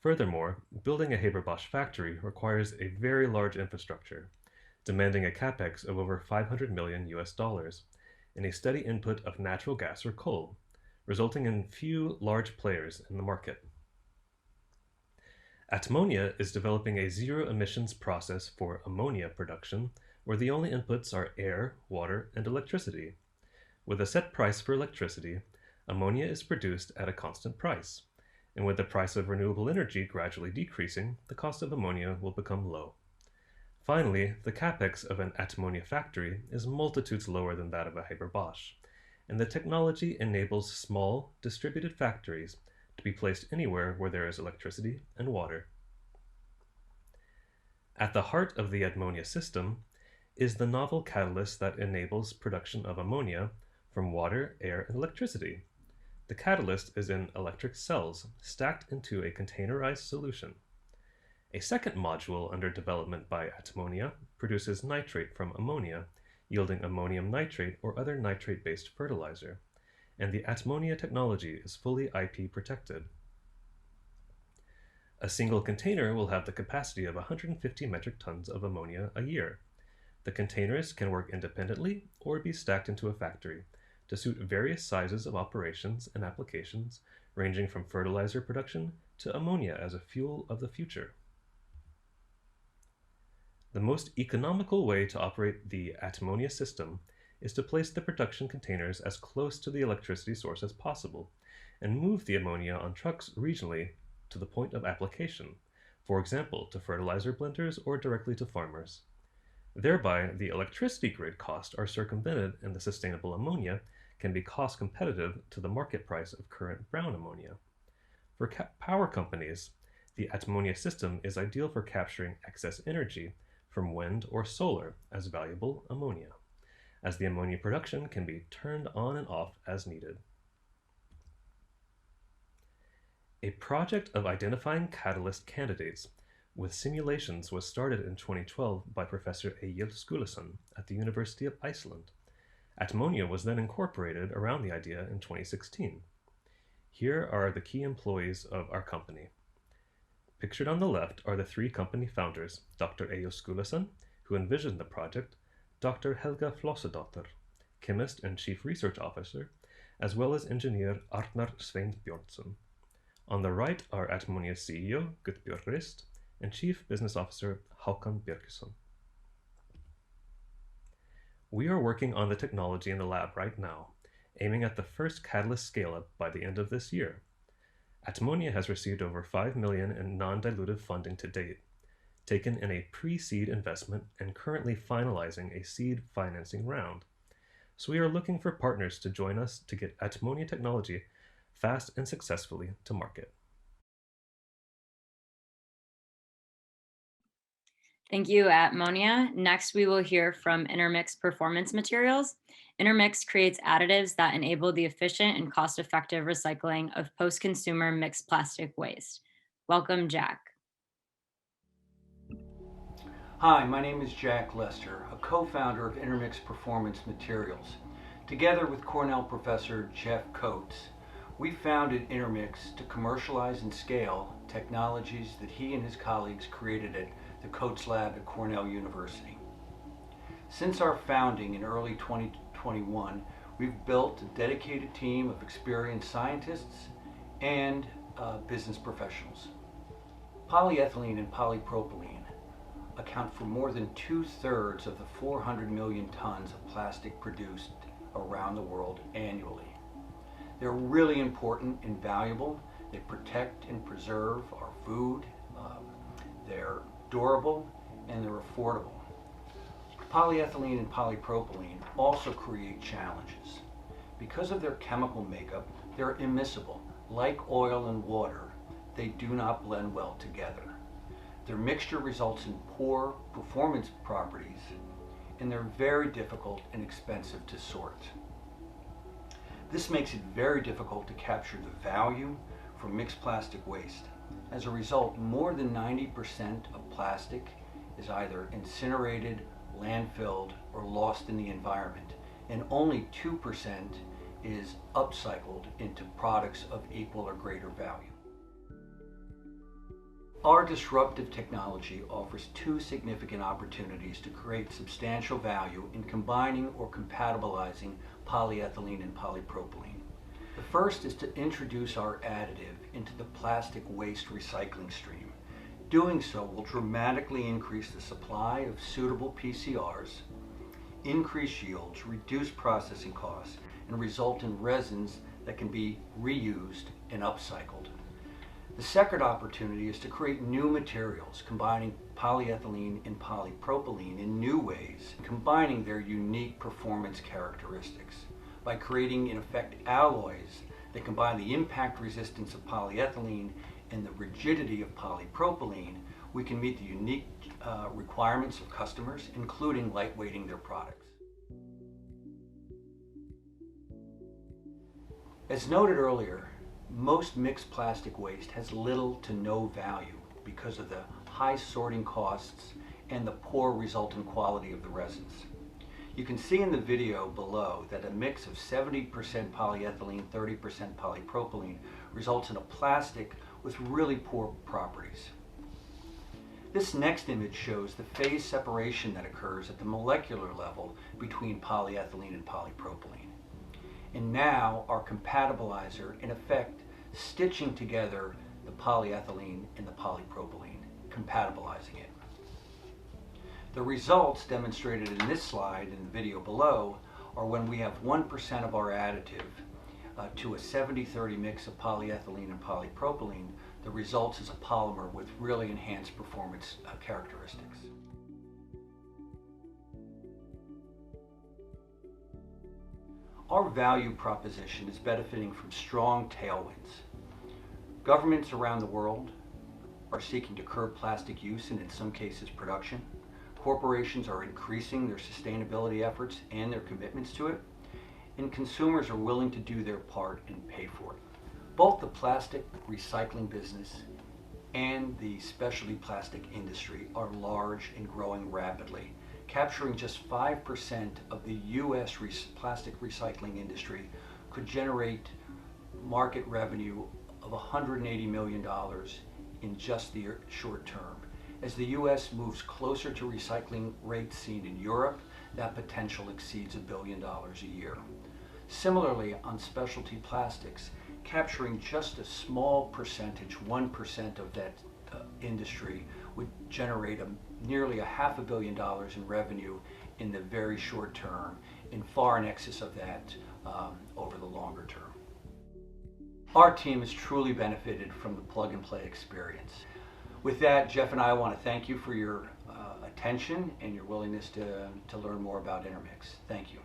Furthermore, building a Haber-Bosch factory requires a very large infrastructure, demanding a capex of over $500 million and a steady input of natural gas or coal, resulting in few large players in the market. Atmonia is developing a zero emissions process for ammonia production, where the only inputs are air, water, and electricity. With a set price for electricity, ammonia is produced at a constant price. And with the price of renewable energy gradually decreasing, the cost of ammonia will become low. Finally, the capex of an Atmonia factory is multitudes lower than that of a Haber-Bosch, and the technology enables small, distributed factories to be placed anywhere where there is electricity and water. At the heart of the Atmonia system is the novel catalyst that enables production of ammonia from water, air, and electricity. The catalyst is in electric cells stacked into a containerized solution. A second module under development by Atmonia produces nitrate from ammonia, yielding ammonium nitrate or other nitrate-based fertilizer, and the Atmonia technology is fully IP protected. A single container will have the capacity of 150 metric tons of ammonia a year. The containers can work independently or be stacked into a factory to suit various sizes of operations and applications, ranging from fertilizer production to ammonia as a fuel of the future. The most economical way to operate the Atmonia system is to place the production containers as close to the electricity source as possible and move the ammonia on trucks regionally to the point of application, for example, to fertilizer blenders or directly to farmers. Thereby, the electricity grid costs are circumvented and the sustainable ammonia can be cost competitive to the market price of current brown ammonia. For power companies, the Atmonia system is ideal for capturing excess energy from wind or solar as valuable ammonia, as the ammonia production can be turned on and off as needed. A project of identifying catalyst candidates with simulations was started in 2012 by Professor Egil Skulason at the University of Iceland. Atmonia was then incorporated around the idea in 2016. Here are the key employees of our company. Pictured on the left are the three company founders, Dr. Ejo Skulason, who envisioned the project, Dr. Helga Flossedottir, chemist and chief research officer, as well as engineer Arnar Sveinbjörnsson. On the right are Atmonia's CEO, Gutbjörg Rist, and chief business officer, Håkan Birkesson. We are working on the technology in the lab right now, aiming at the first catalyst scale-up by the end of this year. Atmonia has received over 5 million in non-dilutive funding to date, taken in a pre-seed investment and currently finalizing a seed financing round. So we are looking for partners to join us to get Atmonia technology fast and successfully to market. Thank you, Atmonia. Next, we will hear from Intermix Performance Materials. Intermix creates additives that enable the efficient and cost-effective recycling of post-consumer mixed plastic waste. Welcome, Jack. Hi, my name is Jack Lester, a co-founder of Intermix Performance Materials. Together with Cornell professor Jeff Coates, we founded Intermix to commercialize and scale technologies that he and his colleagues created at the Coates Lab at Cornell University. Since our founding in early 2021, we've built a dedicated team of experienced scientists and business professionals. Polyethylene and polypropylene account for more than 2/3 of the 400 million tons of plastic produced around the world annually. They're really important and valuable. They protect and preserve our food. They're durable and they're affordable. Polyethylene and polypropylene also create challenges. Because of their chemical makeup, they're immiscible. Like oil and water, they do not blend well together. Their mixture results in poor performance properties, and they're very difficult and expensive to sort. This makes it very difficult to capture the value from mixed plastic waste. As a result, more than 90% of plastic is either incinerated, landfilled, or lost in the environment, and only 2% is upcycled into products of equal or greater value. Our disruptive technology offers two significant opportunities to create substantial value in combining or compatibilizing polyethylene and polypropylene. The first is to introduce our additive into the plastic waste recycling stream. Doing so will dramatically increase the supply of suitable PCRs, increase yields, reduce processing costs, and result in resins that can be reused and upcycled. The second opportunity is to create new materials, combining polyethylene and polypropylene in new ways, combining their unique performance characteristics. By creating, in effect, alloys that combine the impact resistance of polyethylene and the rigidity of polypropylene, we can meet the unique requirements of customers, including lightweighting their products. As noted earlier, most mixed plastic waste has little to no value because of the high sorting costs and the poor resultant quality of the resins. You can see in the video below that a mix of 70% polyethylene, 30% polypropylene results in a plastic with really poor properties. This next image shows the phase separation that occurs at the molecular level between polyethylene and polypropylene. And now our compatibilizer, in effect, stitching together the polyethylene and the polypropylene, compatibilizing it. The results demonstrated in this slide and the video below are when we have 1% of our additive to a 70-30 mix of polyethylene and polypropylene, the results is a polymer with really enhanced performance characteristics. Our value proposition is benefiting from strong tailwinds. Governments around the world are seeking to curb plastic use and in some cases production. Corporations are increasing their sustainability efforts and their commitments to it, and consumers are willing to do their part and pay for it. Both the plastic recycling business and the specialty plastic industry are large and growing rapidly, capturing just 5% of the US plastic recycling industry could generate market revenue of $180 million in just the short term. As the US moves closer to recycling rates seen in Europe, that potential exceeds $1 billion a year. Similarly, on specialty plastics, capturing just a small percentage, 1% of that industry would generate nearly $500 million in revenue in the very short term, and far in excess of that over the longer term. Our team has truly benefited from the plug-and-play experience. With that, Jeff and I want to thank you for your attention and your willingness to learn more about Intermix. Thank you.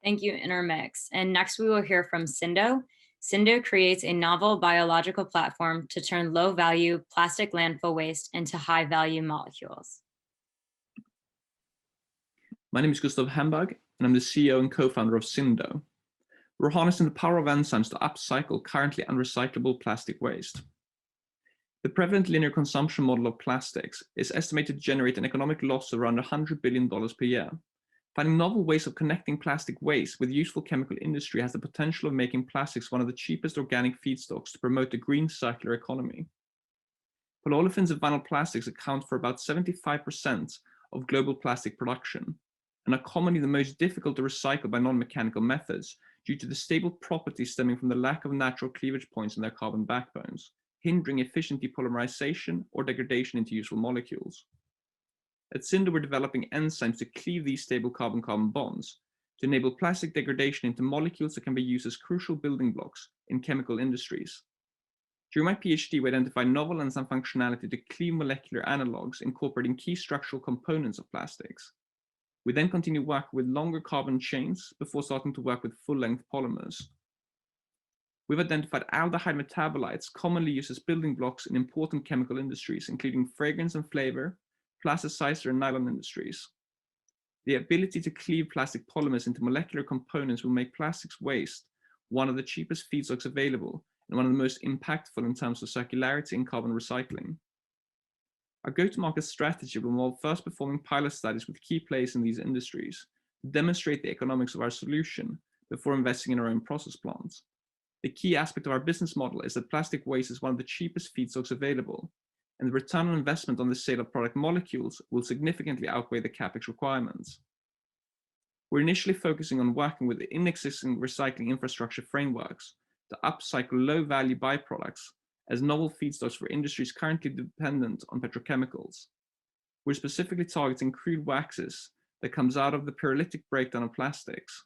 Thank you, Intermix. And next we will hear from Scindo. Scindo creates a novel biological platform to turn low-value plastic landfill waste into high-value molecules. My name is Gustav Hamburg, and I'm the CEO and co-founder of Scindo. We're harnessing the power of enzymes to upcycle currently unrecyclable plastic waste. The prevalent linear consumption model of plastics is estimated to generate an economic loss of around $100 billion per year. Finding novel ways of connecting plastic waste with useful chemical industry has the potential of making plastics one of the cheapest organic feedstocks to promote the green circular economy. Polyolefins and vinyl plastics account for about 75% of global plastic production and are commonly the most difficult to recycle by non-mechanical methods due to the stable properties stemming from the lack of natural cleavage points in their carbon backbones, hindering efficient depolymerization or degradation into useful molecules. At Scindo, we're developing enzymes to cleave these stable carbon-carbon bonds to enable plastic degradation into molecules that can be used as crucial building blocks in chemical industries. During my PhD, we identified novel enzyme functionality to cleave molecular analogs incorporating key structural components of plastics. We then continued work with longer carbon chains before starting to work with full-length polymers. We've identified aldehyde metabolites commonly used as building blocks in important chemical industries, including fragrance and flavor, plasticizer and nylon industries. The ability to cleave plastic polymers into molecular components will make plastics waste one of the cheapest feedstocks available and one of the most impactful in terms of circularity and carbon recycling. Our go-to-market strategy will involve first performing pilot studies with key players in these industries to demonstrate the economics of our solution before investing in our own process plants. The key aspect of our business model is that plastic waste is one of the cheapest feedstocks available, and the return on investment on the sale of product molecules will significantly outweigh the CapEx requirements. We're initially focusing on working with the existing recycling infrastructure frameworks to upcycle low-value byproducts as novel feedstocks for industries currently dependent on petrochemicals. We're specifically targeting crude waxes that comes out of the pyrolytic breakdown of plastics.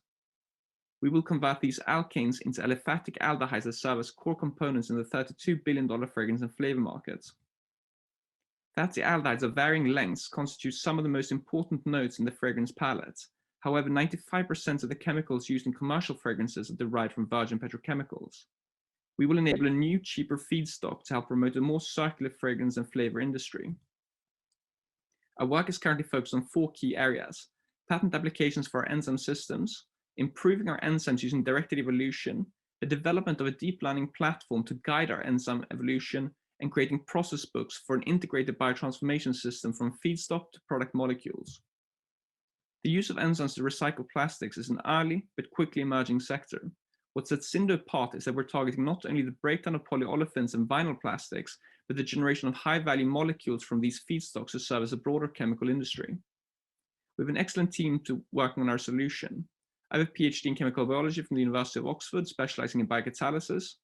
We will convert these alkanes into aliphatic aldehydes that serve as core components in the $32 billion fragrance and flavor market. Fatty aldehydes of varying lengths constitute some of the most important notes in the fragrance palette. However, 95% of the chemicals used in commercial fragrances are derived from virgin petrochemicals. We will enable a new, cheaper feedstock to help promote a more circular fragrance and flavor industry. Our work is currently focused on 4 key areas: patent applications for our enzyme systems, improving our enzymes using directed evolution, the development of a deep learning platform to guide our enzyme evolution, and creating process books for an integrated biotransformation system from feedstock to product molecules. The use of enzymes to recycle plastics is an early but quickly emerging sector. What sets Scindo apart is that we're targeting not only the breakdown of polyolefins and vinyl plastics, but the generation of high-value molecules from these feedstocks to serve as a broader chemical industry. We have an excellent team working on our solution. I have a PhD in chemical biology from the University of Oxford, specializing in biocatalysis.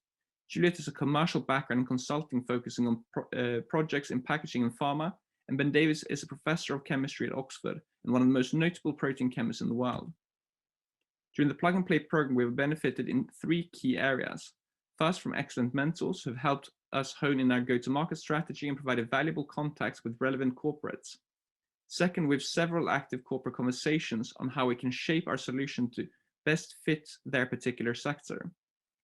Juliet has a commercial background in consulting, focusing on projects in packaging and pharma. And Ben Davis is a professor of chemistry at Oxford and one of the most notable protein chemists in the world. During the Plug and Play program, we have benefited in 3 key areas. First, from excellent mentors who have helped us hone in our go-to-market strategy and provided valuable contacts with relevant corporates. Second, we have several active corporate conversations on how we can shape our solution to best fit their particular sector.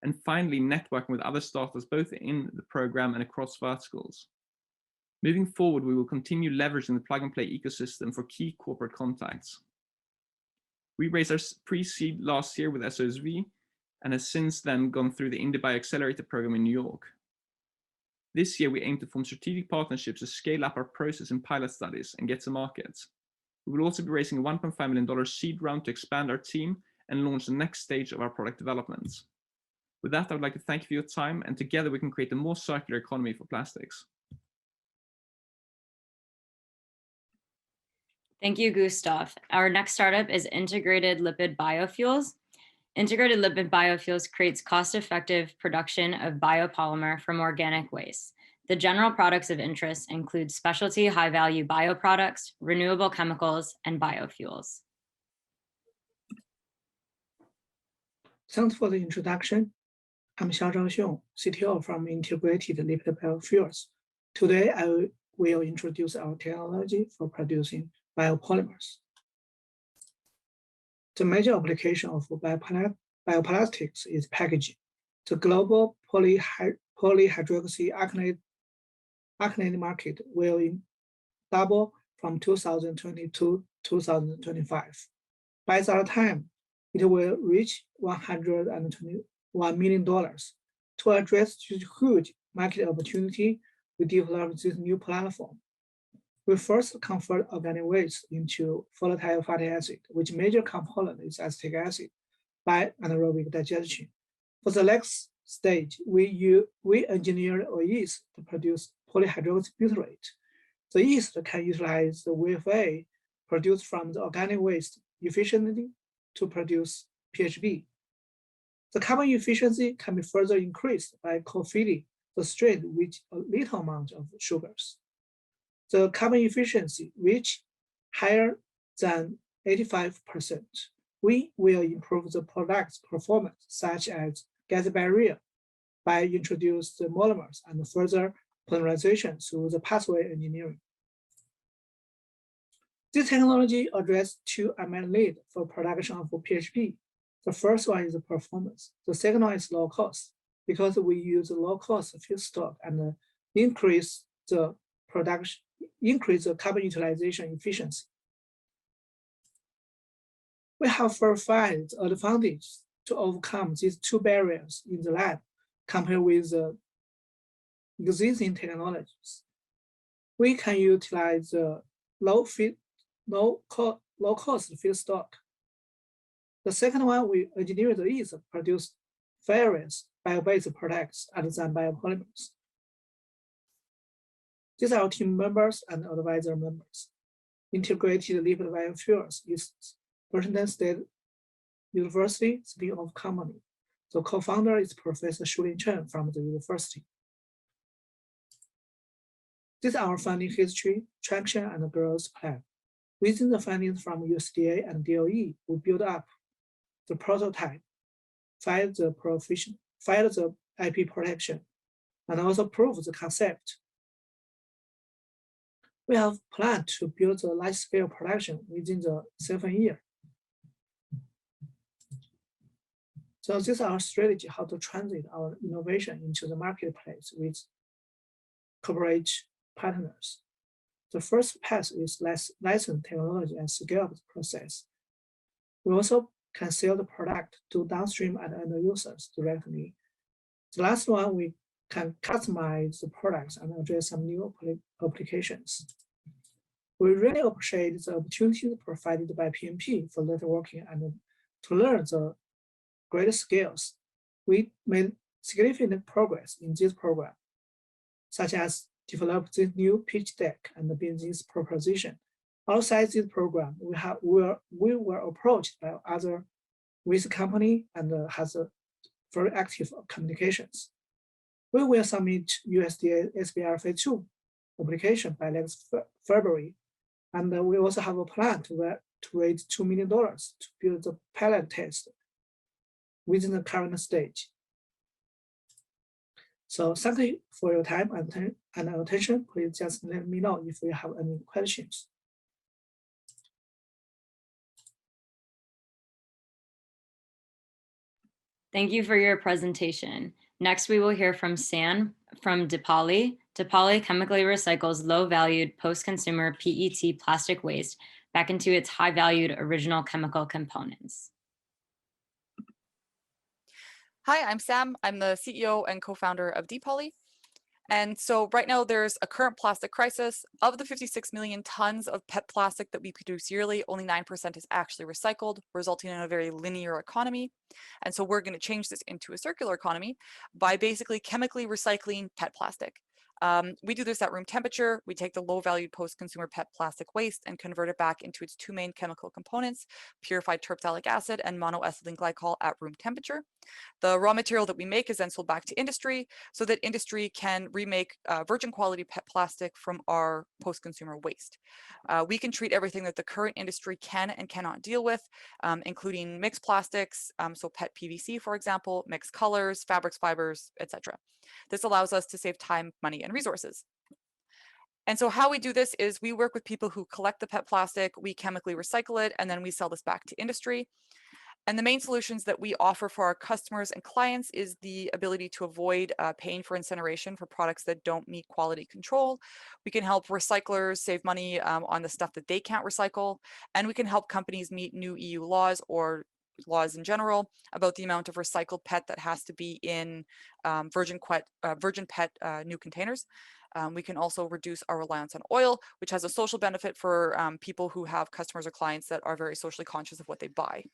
And finally, networking with other startups both in the program and across verticals. Moving forward, we will continue leveraging the Plug and Play ecosystem for key corporate contacts. We raised our pre-seed last year with SOSV and has since then gone through the IndieBio Accelerator program in New York. This year, we aim to form strategic partnerships to scale up our process and pilot studies and get to market. We will also be raising a $1.5 million seed round to expand our team and launch the next stage of our product development. With that, I would like to thank you for your time, and together we can create a more circular economy for plastics. Thank you, Gustav. Our next startup is Integrated Lipid Biofuels. Integrated Lipid Biofuels creates cost-effective production of biopolymer from organic waste. The general products of interest include specialty high-value bioproducts, renewable chemicals, and biofuels. Thanks for the introduction. I'm Xiaozhang Xiong, CTO from Integrated Lipid Biofuels. Today, I will introduce our technology for producing biopolymers. The major application of bioplastics is packaging. The global polyhydroxyalkylate market will double from 2020 to 2025. By that time, it will reach $121 million. To address this huge market opportunity, we developed this new platform. We first convert organic waste into volatile fatty acid, which major component is acetic acid by anaerobic digestion. For the next stage, we engineer a yeast to produce polyhydroxybutyrate. The yeast can utilize the VFA produced from the organic waste efficiently to produce PHB. The carbon efficiency can be further increased by co-feeding the strain with a little amount of sugars. The carbon efficiency reach higher than 85%. We will improve the product's performance, such as gas barrier, by introducing the monomers and further polymerization through the pathway engineering. This technology addresses two unmet needs for production of PHP. The first one is the performance. The second one is low cost, because we use low cost feedstock and increase the carbon utilization efficiency. We have verified the advantage to overcome these two barriers in the lab compared with the existing technologies. We can utilize the low cost feedstock. The second one, we engineer the yeast to produce various bio-based products other than biopolymers. These are our team members and advisor members. Integrated Lipid Biofuels is Washington State University spin-off company. The co-founder is Professor Shulin Chen from the university. This is our funding history, traction, and growth plan. Within the funding from USDA and DOE, we build up the prototype, filed the IP protection, and also prove the concept. We have planned to build a large-scale production within the 7 years. So this is our strategy, how to transit our innovation into the marketplace with corporate partners. The first path is license technology and scale up the process. We also can sell the product to downstream and end users directly. The last one, we can customize the products and address some new applications. We really appreciate the opportunity provided by PMP for networking and to learn the great skills. We made significant progress in this program, such as develop this new pitch deck and the business proposition. Outside this program, we were approached by other waste company and has a very active communications. We will submit USDA SBR Phase 2 application by next February, and we also have a plan to raise $2 million to build the pilot test within the current stage. So thank you for your time and attention. Please just let me know if you have any questions. Thank you for your presentation. Next, we will hear from Sam from DePoly. DePoly chemically recycles low-valued post-consumer PET plastic waste back into its high-valued original chemical components. Hi, I'm Sam. I'm the CEO and co-founder of DePoly. And so right now there's a current plastic crisis. Of the 56 million tons of PET plastic that we produce yearly, only 9% is actually recycled, resulting in a very linear economy. And so we're going to change this into a circular economy by basically chemically recycling PET plastic. We do this at room temperature. We take the low valued post-consumer PET plastic waste and convert it back into its two main chemical components, purified terphthallic acid and monoethylene glycol at room temperature. The raw material that we make is then sold back to industry so that industry can remake virgin quality PET plastic from our post-consumer waste. We can treat everything that the current industry can and cannot deal with, including mixed plastics, so PET PVC, for example, mixed colors, fabrics, fibers, etc. This allows us to save time, money, and resources. And so how we do this is we work with people who collect the PET plastic, we chemically recycle it, and then we sell this back to industry. And the main solutions that we offer for our customers and clients is the ability to avoid paying for incineration for products that don't meet quality control. We can help recyclers save money on the stuff that they can't recycle. And we can help companies meet new EU laws or laws in general about the amount of recycled PET that has to be in virgin PET new containers. We can also reduce our reliance on oil, which has a social benefit for people who have customers or clients that are very socially conscious of what they buy.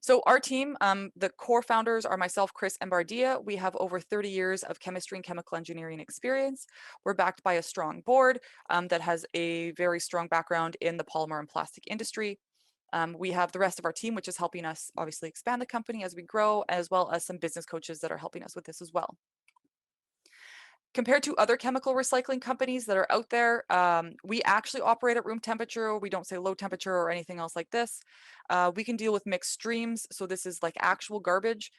So our team, the core founders are myself, Chris, and Bardia. We have over 30 years of chemistry and chemical engineering experience. We're backed by a strong board that has a very strong background in the polymer and plastic industry. We have the rest of our team, which is helping us obviously expand the company as we grow, as well as some business coaches that are helping us with this as well. Compared to other chemical recycling companies that are out there, we actually operate at room temperature. We don't say low temperature or anything else like this. We can deal with mixed streams. So this is like actual garbage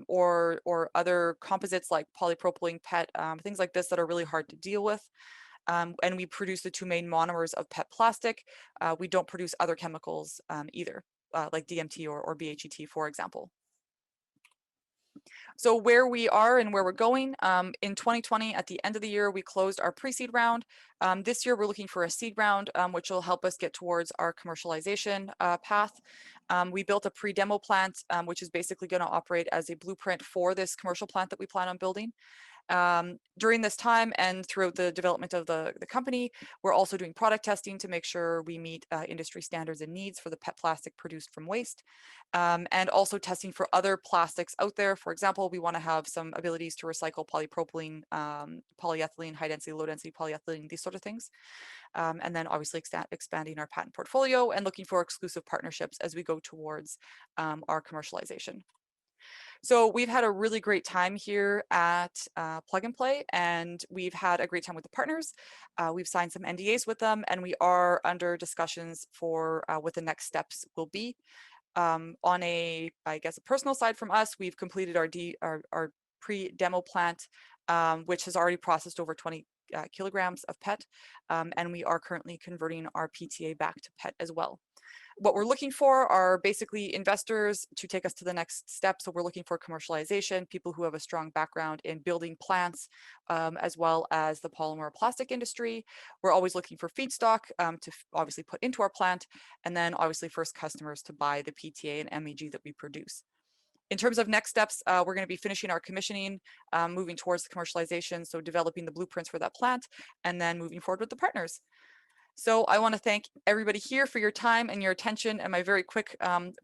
or other composites like polypropylene PET, things like this that are really hard to deal with. And we produce the two main monomers of PET plastic. We don't produce other chemicals either, like DMT or BHET, for example. So where we are and where we're going, in 2020, at the end of the year, we closed our pre-seed round. This year, we're looking for a seed round, which will help us get towards our commercialization path. We built a pre-demo plant, which is basically going to operate as a blueprint for this commercial plant that we plan on building. During this time and throughout the development of the company, we're also doing product testing to make sure we meet industry standards and needs for the PET plastic produced from waste, and also testing for other plastics out there. For example, we want to have some abilities to recycle polypropylene, polyethylene, high density, low density polyethylene, these sort of things. And then obviously expanding our patent portfolio and looking for exclusive partnerships as we go towards our commercialization. So we've had a really great time here at Plug and Play, and we've had a great time with the partners. We've signed some NDAs with them, and we are under discussions for what the next steps will be. On a, I guess, a personal side from us, we've completed our pre-demo plant, which has already processed over 20 kilograms of PET, and we are currently converting our PTA back to PET as well. What we're looking for are basically investors to take us to the next step. So we're looking for commercialization, people who have a strong background in building plants, as well as the polymer plastic industry. We're always looking for feedstock to obviously put into our plant, and then obviously first customers to buy the PTA and MEG that we produce. In terms of next steps, we're going to be finishing our commissioning, moving towards the commercialization, so developing the blueprints for that plant, and then moving forward with the partners. So I want to thank everybody here for your time and your attention and my very quick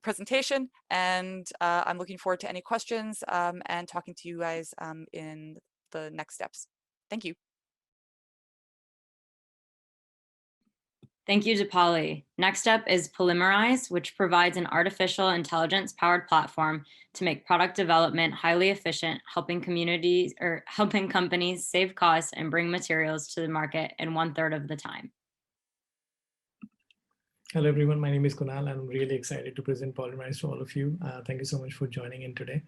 presentation. And I'm looking forward to any questions and talking to you guys in the next steps. Thank you. Thank you, DePoly. Next up is Polymerize, which provides an artificial intelligence-powered platform to make product development highly efficient, helping companies save costs and bring materials to the market in 1/3 of the time. Hello, everyone. My name is Kunal, and I'm really excited to present Polymerize to all of you. Thank you so much for joining in today.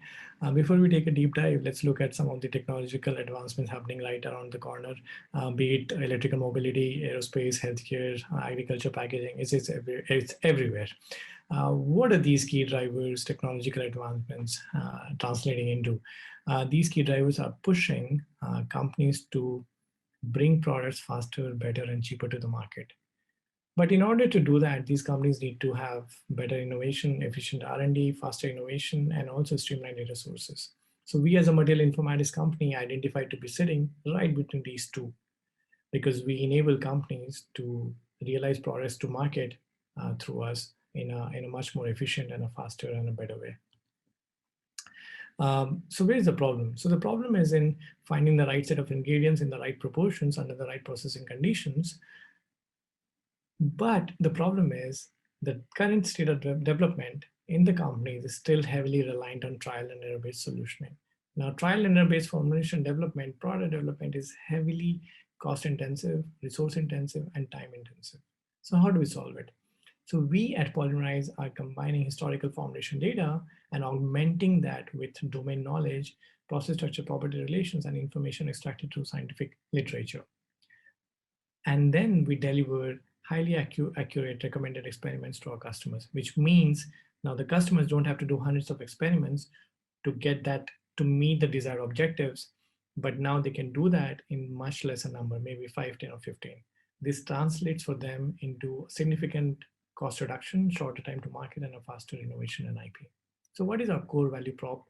Before we take a deep dive, let's look at some of the technological advancements happening right around the corner, be it electrical mobility, aerospace, healthcare, agriculture, packaging. It's everywhere. What are these key drivers, technological advancements translating into? These key drivers are pushing companies to bring products faster, better, and cheaper to the market. But in order to do that, these companies need to have better innovation, efficient R&D, faster innovation, and also streamlined data sources. So we as a material informatics company identified to be sitting right between these two, because we enable companies to realize products to market through us in a much more efficient and a faster and a better way. So where is the problem? So the problem is in finding the right set of ingredients in the right proportions under the right processing conditions. But the problem is the current state of development in the companies is still heavily reliant on trial and error based solutioning. Now, trial and error based formulation development, product development is heavily cost intensive, resource intensive, and time intensive. So how do we solve it? So we at Polymerize are combining historical formulation data and augmenting that with domain knowledge, process structure property relations, and information extracted through scientific literature. And then we deliver highly accurate recommended experiments to our customers, which means now the customers don't have to do hundreds of experiments to get that to meet the desired objectives, but now they can do that in much lesser number, maybe 5, 10, or 15. This translates for them into significant cost reduction, shorter time to market, and a faster innovation and IP. So what is our core value prop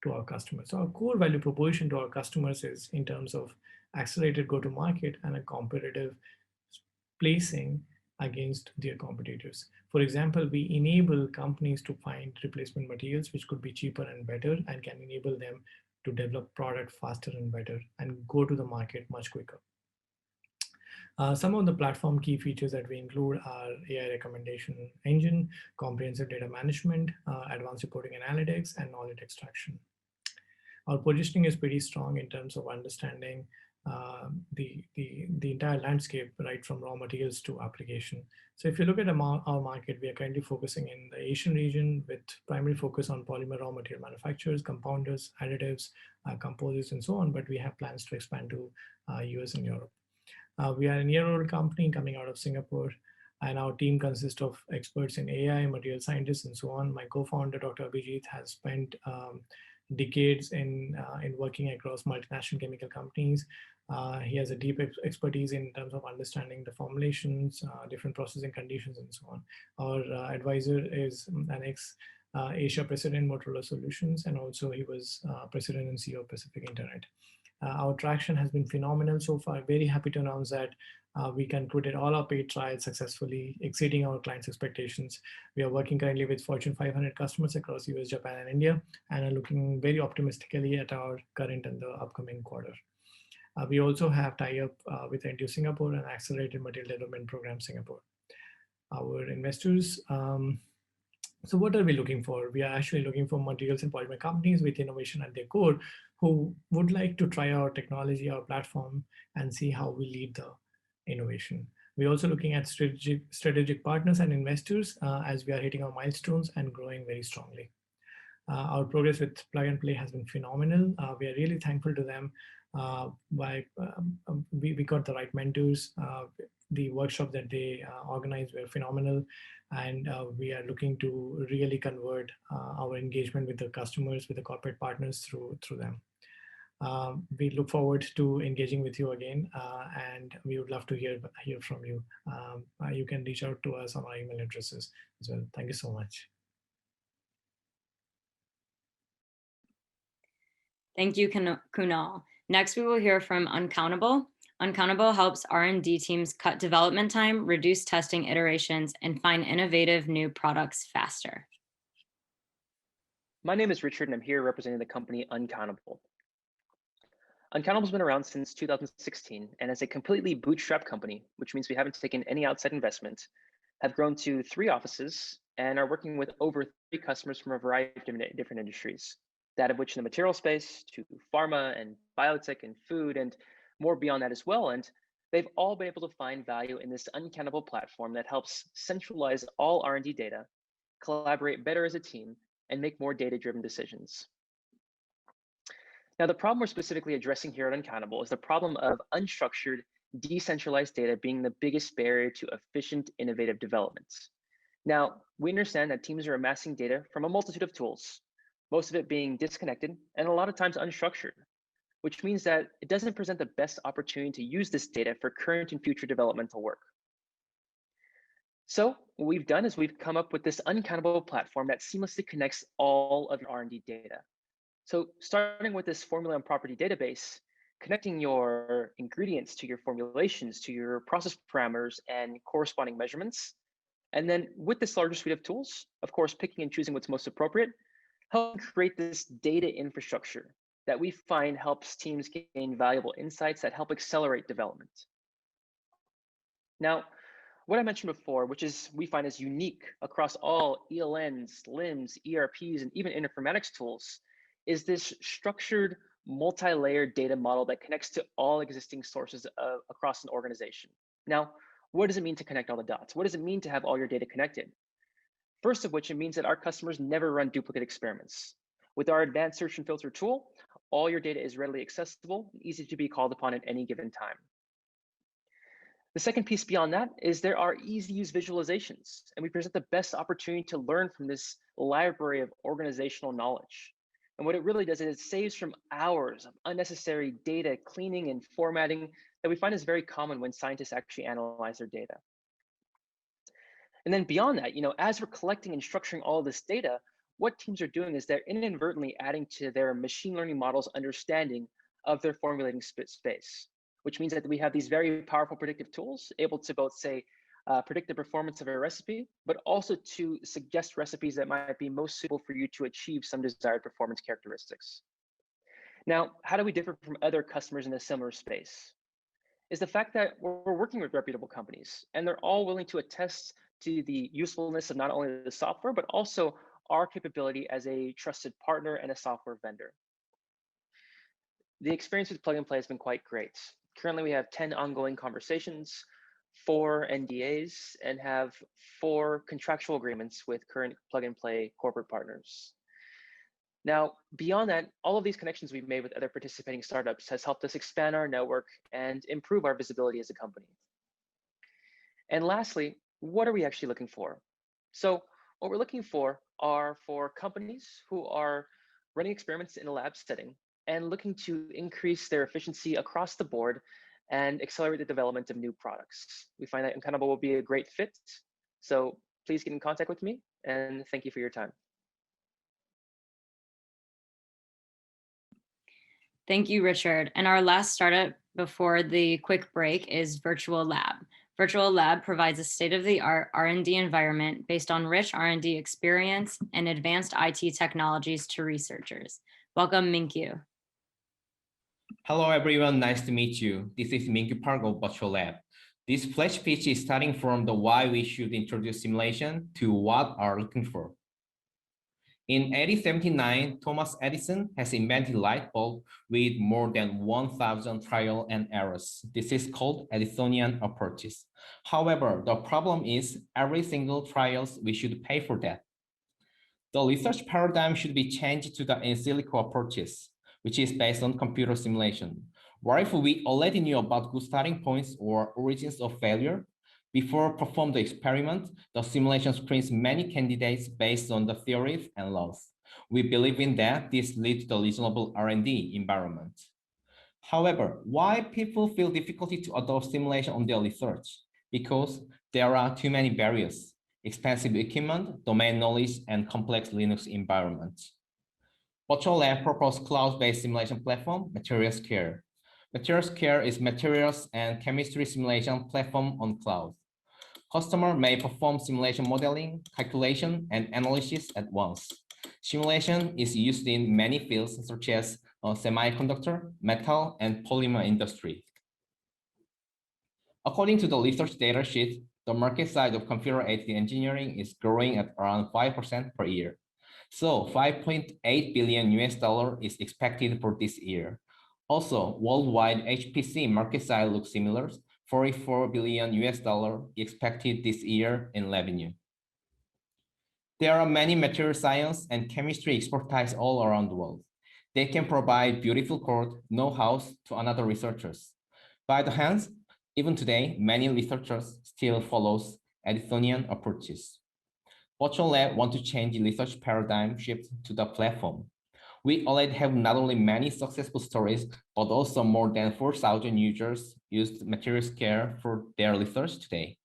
to our customers? So our core value proposition to our customers is in terms of accelerated go-to-market and a competitive placing against their competitors. For example, we enable companies to find replacement materials which could be cheaper and better and can enable them to develop product faster and better and go to the market much quicker. Some of the platform key features that we include are AI recommendation engine, comprehensive data management, advanced reporting analytics, and knowledge extraction. Our positioning is pretty strong in terms of understanding the entire landscape, right from raw materials to application. So if you look at our market, we are currently focusing in the Asian region with primary focus on polymer raw material manufacturers, compounders, additives, composites, and so on, but we have plans to expand to US and Europe. We are a year-old company coming out of Singapore, and our team consists of experts in AI, material scientists, and so on. My co-founder, Dr. Abhijit, has spent decades in working across multinational chemical companies. He has a deep expertise in terms of understanding the formulations, different processing conditions, and so on. Our advisor is an ex-Asia president, Motorola Solutions, and also he was president and CEO of Pacific Internet. Our traction has been phenomenal so far. Very happy to announce that we concluded all our paid trials successfully, exceeding our clients' expectations. We are working currently with Fortune 500 customers across US, Japan, and India, and are looking very optimistically at our current and the upcoming quarter. We also have tie-up with NTU Singapore and Accelerated Material Development Program Singapore. Our investors, so what are we looking for? We are actually looking for materials and polymer companies with innovation at their core who would like to try our technology, our platform, and see how we lead the innovation. We're also looking at strategic partners and investors as we are hitting our milestones and growing very strongly. Our progress with Plug and Play has been phenomenal. We are really thankful to them. We got the right mentors. The workshop that they organized were phenomenal, and we are looking to really convert our engagement with the customers, with the corporate partners through them. We look forward to engaging with you again, and we would love to hear from you. You can reach out to us on our email addresses as well. Thank you so much. Thank you, Kunal. Next, we will hear from Uncountable. Uncountable helps R&D teams cut development time, reduce testing iterations, and find innovative new products faster. My name is Richard, and I'm here representing the company Uncountable. Uncountable's been around since 2016, and as a completely bootstrap company, which means we haven't taken any outside investment, have grown to 3 offices and are working with over 30 customers from a variety of different industries, that of which in the material space to pharma and biotech and food and more beyond that as well. And they've all been able to find value in this Uncountable platform that helps centralize all R&D data, collaborate better as a team, and make more data-driven decisions. Now, the problem we're specifically addressing here at Uncountable is the problem of unstructured, decentralized data being the biggest barrier to efficient, innovative developments. Now, we understand that teams are amassing data from a multitude of tools, most of it being disconnected and a lot of times unstructured, which means that it doesn't present the best opportunity to use this data for current and future developmental work. So what we've done is we've come up with this Uncountable platform that seamlessly connects all of your R&D data. So starting with this formula and property database, connecting your ingredients to your formulations, to your process parameters and corresponding measurements. And then with this larger suite of tools, of course, picking and choosing what's most appropriate, help create this data infrastructure that we find helps teams gain valuable insights that help accelerate development. Now, what I mentioned before, which is we find is unique across all ELNs, LIMS, ERPs, and even informatics tools, is this structured multi-layered data model that connects to all existing sources across an organization. Now, what does it mean to connect all the dots? What does it mean to have all your data connected? First of which, it means that our customers never run duplicate experiments. With our advanced search and filter tool, all your data is readily accessible and easy to be called upon at any given time. The second piece beyond that is there are easy to use visualizations, and we present the best opportunity to learn from this library of organizational knowledge. And what it really does is it saves from hours of unnecessary data cleaning and formatting that we find is very common when scientists actually analyze their data. And then beyond that, as we're collecting and structuring all of this data, what teams are doing is they're inadvertently adding to their machine learning models' understanding of their formulating space, which means that we have these very powerful predictive tools able to both say, predict the performance of a recipe, but also to suggest recipes that might be most suitable for you to achieve some desired performance characteristics. Now, how do we differ from other customers in a similar space? Is the fact that we're working with reputable companies and they're all willing to attest to the usefulness of not only the software, but also our capability as a trusted partner and a software vendor. The experience with Plug and Play has been quite great. Currently, we have 10 ongoing conversations, 4 NDAs, and have 4 contractual agreements with current Plug and Play corporate partners. Now, beyond that, all of these connections we've made with other participating startups has helped us expand our network and improve our visibility as a company. And lastly, what are we actually looking for? So what we're looking for are for companies who are running experiments in a lab setting and looking to increase their efficiency across the board and accelerate the development of new products. We find that Uncountable will be a great fit. So please get in contact with me, and thank you for your time. Thank you, Richard. And our last startup before the quick break is Virtual Lab. Virtual Lab provides a state-of-the-art R&D environment based on rich R&D experience and advanced IT technologies to researchers. Welcome, Minkyu. Hello, everyone. Nice to meet you. This is Minkyu Park of Virtual Lab. This flash pitch is starting from the why we should introduce simulation to what are looking for. In 1879, Thomas Edison has invented light bulb with more than 1,000 trial and errors. This is called Edisonian approaches. However, the problem is every single trials we should pay for that. The research paradigm should be changed to the in silico approaches, which is based on computer simulation. What if we already knew about good starting points or origins of failure? Before perform the experiment, the simulation screens many candidates based on the theories and laws. We believe in that this leads to the reasonable R&D environment. However, why people feel difficulty to adopt simulation on their research? Because there are too many barriers, expensive equipment, domain knowledge, and complex Linux environments. Virtual Lab proposed cloud-based simulation platform, Materials Care. Materials Care is materials and chemistry simulation platform on cloud. Customer may perform simulation modeling, calculation, and analysis at once. Simulation is used in many fields such as semiconductor, metal, and polymer industry. According to the research data sheet, the market size of computer-aided engineering is growing at around 5% per year. So $5.8 billion is expected for this year. Also, worldwide HPC market size looks similar. $44 billion expected this year in revenue. There are many material science and chemistry expertise all around the world. They can provide beautiful code, know-how to another researchers. By the hands, even today, many researchers still follows Edisonian approaches. Virtual Lab want to change the research paradigm shift to the platform. We already have not only many successful stories, but also more than 4,000 users used Materials Care for their research today.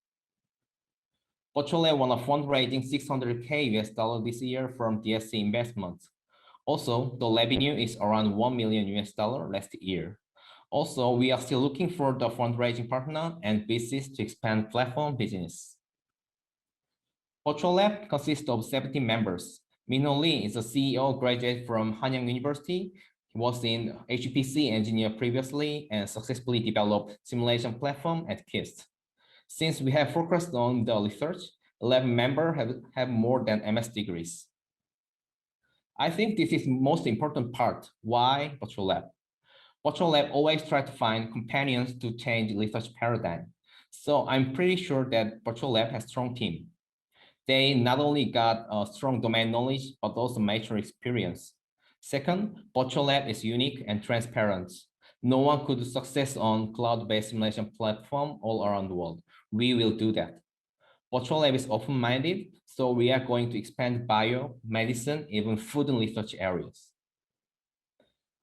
Virtual Lab won a fundraising $600K this year from DSC Investments. Also, the revenue is around $1 million last year. Also, we are still looking for the fundraising partner and VCs to expand platform business. Virtual Lab consists of 17 members. Minho Lee is a CEO graduate from Hanyang University. He was in HPC engineer previously and successfully developed simulation platform at KIST. Since we have focused on the research, 11 members have more than MS degrees. I think this is the most important part. Why Virtual Lab? Virtual Lab always try to find companions to change research paradigm. So I'm pretty sure that Virtual Lab has a strong team. They not only got strong domain knowledge, but also mature experience. Second, Virtual Lab is unique and transparent. No one could success on cloud-based simulation platform all around the world. We will do that. Virtual Lab is open-minded, so we are going to expand bio, medicine, even food and research areas.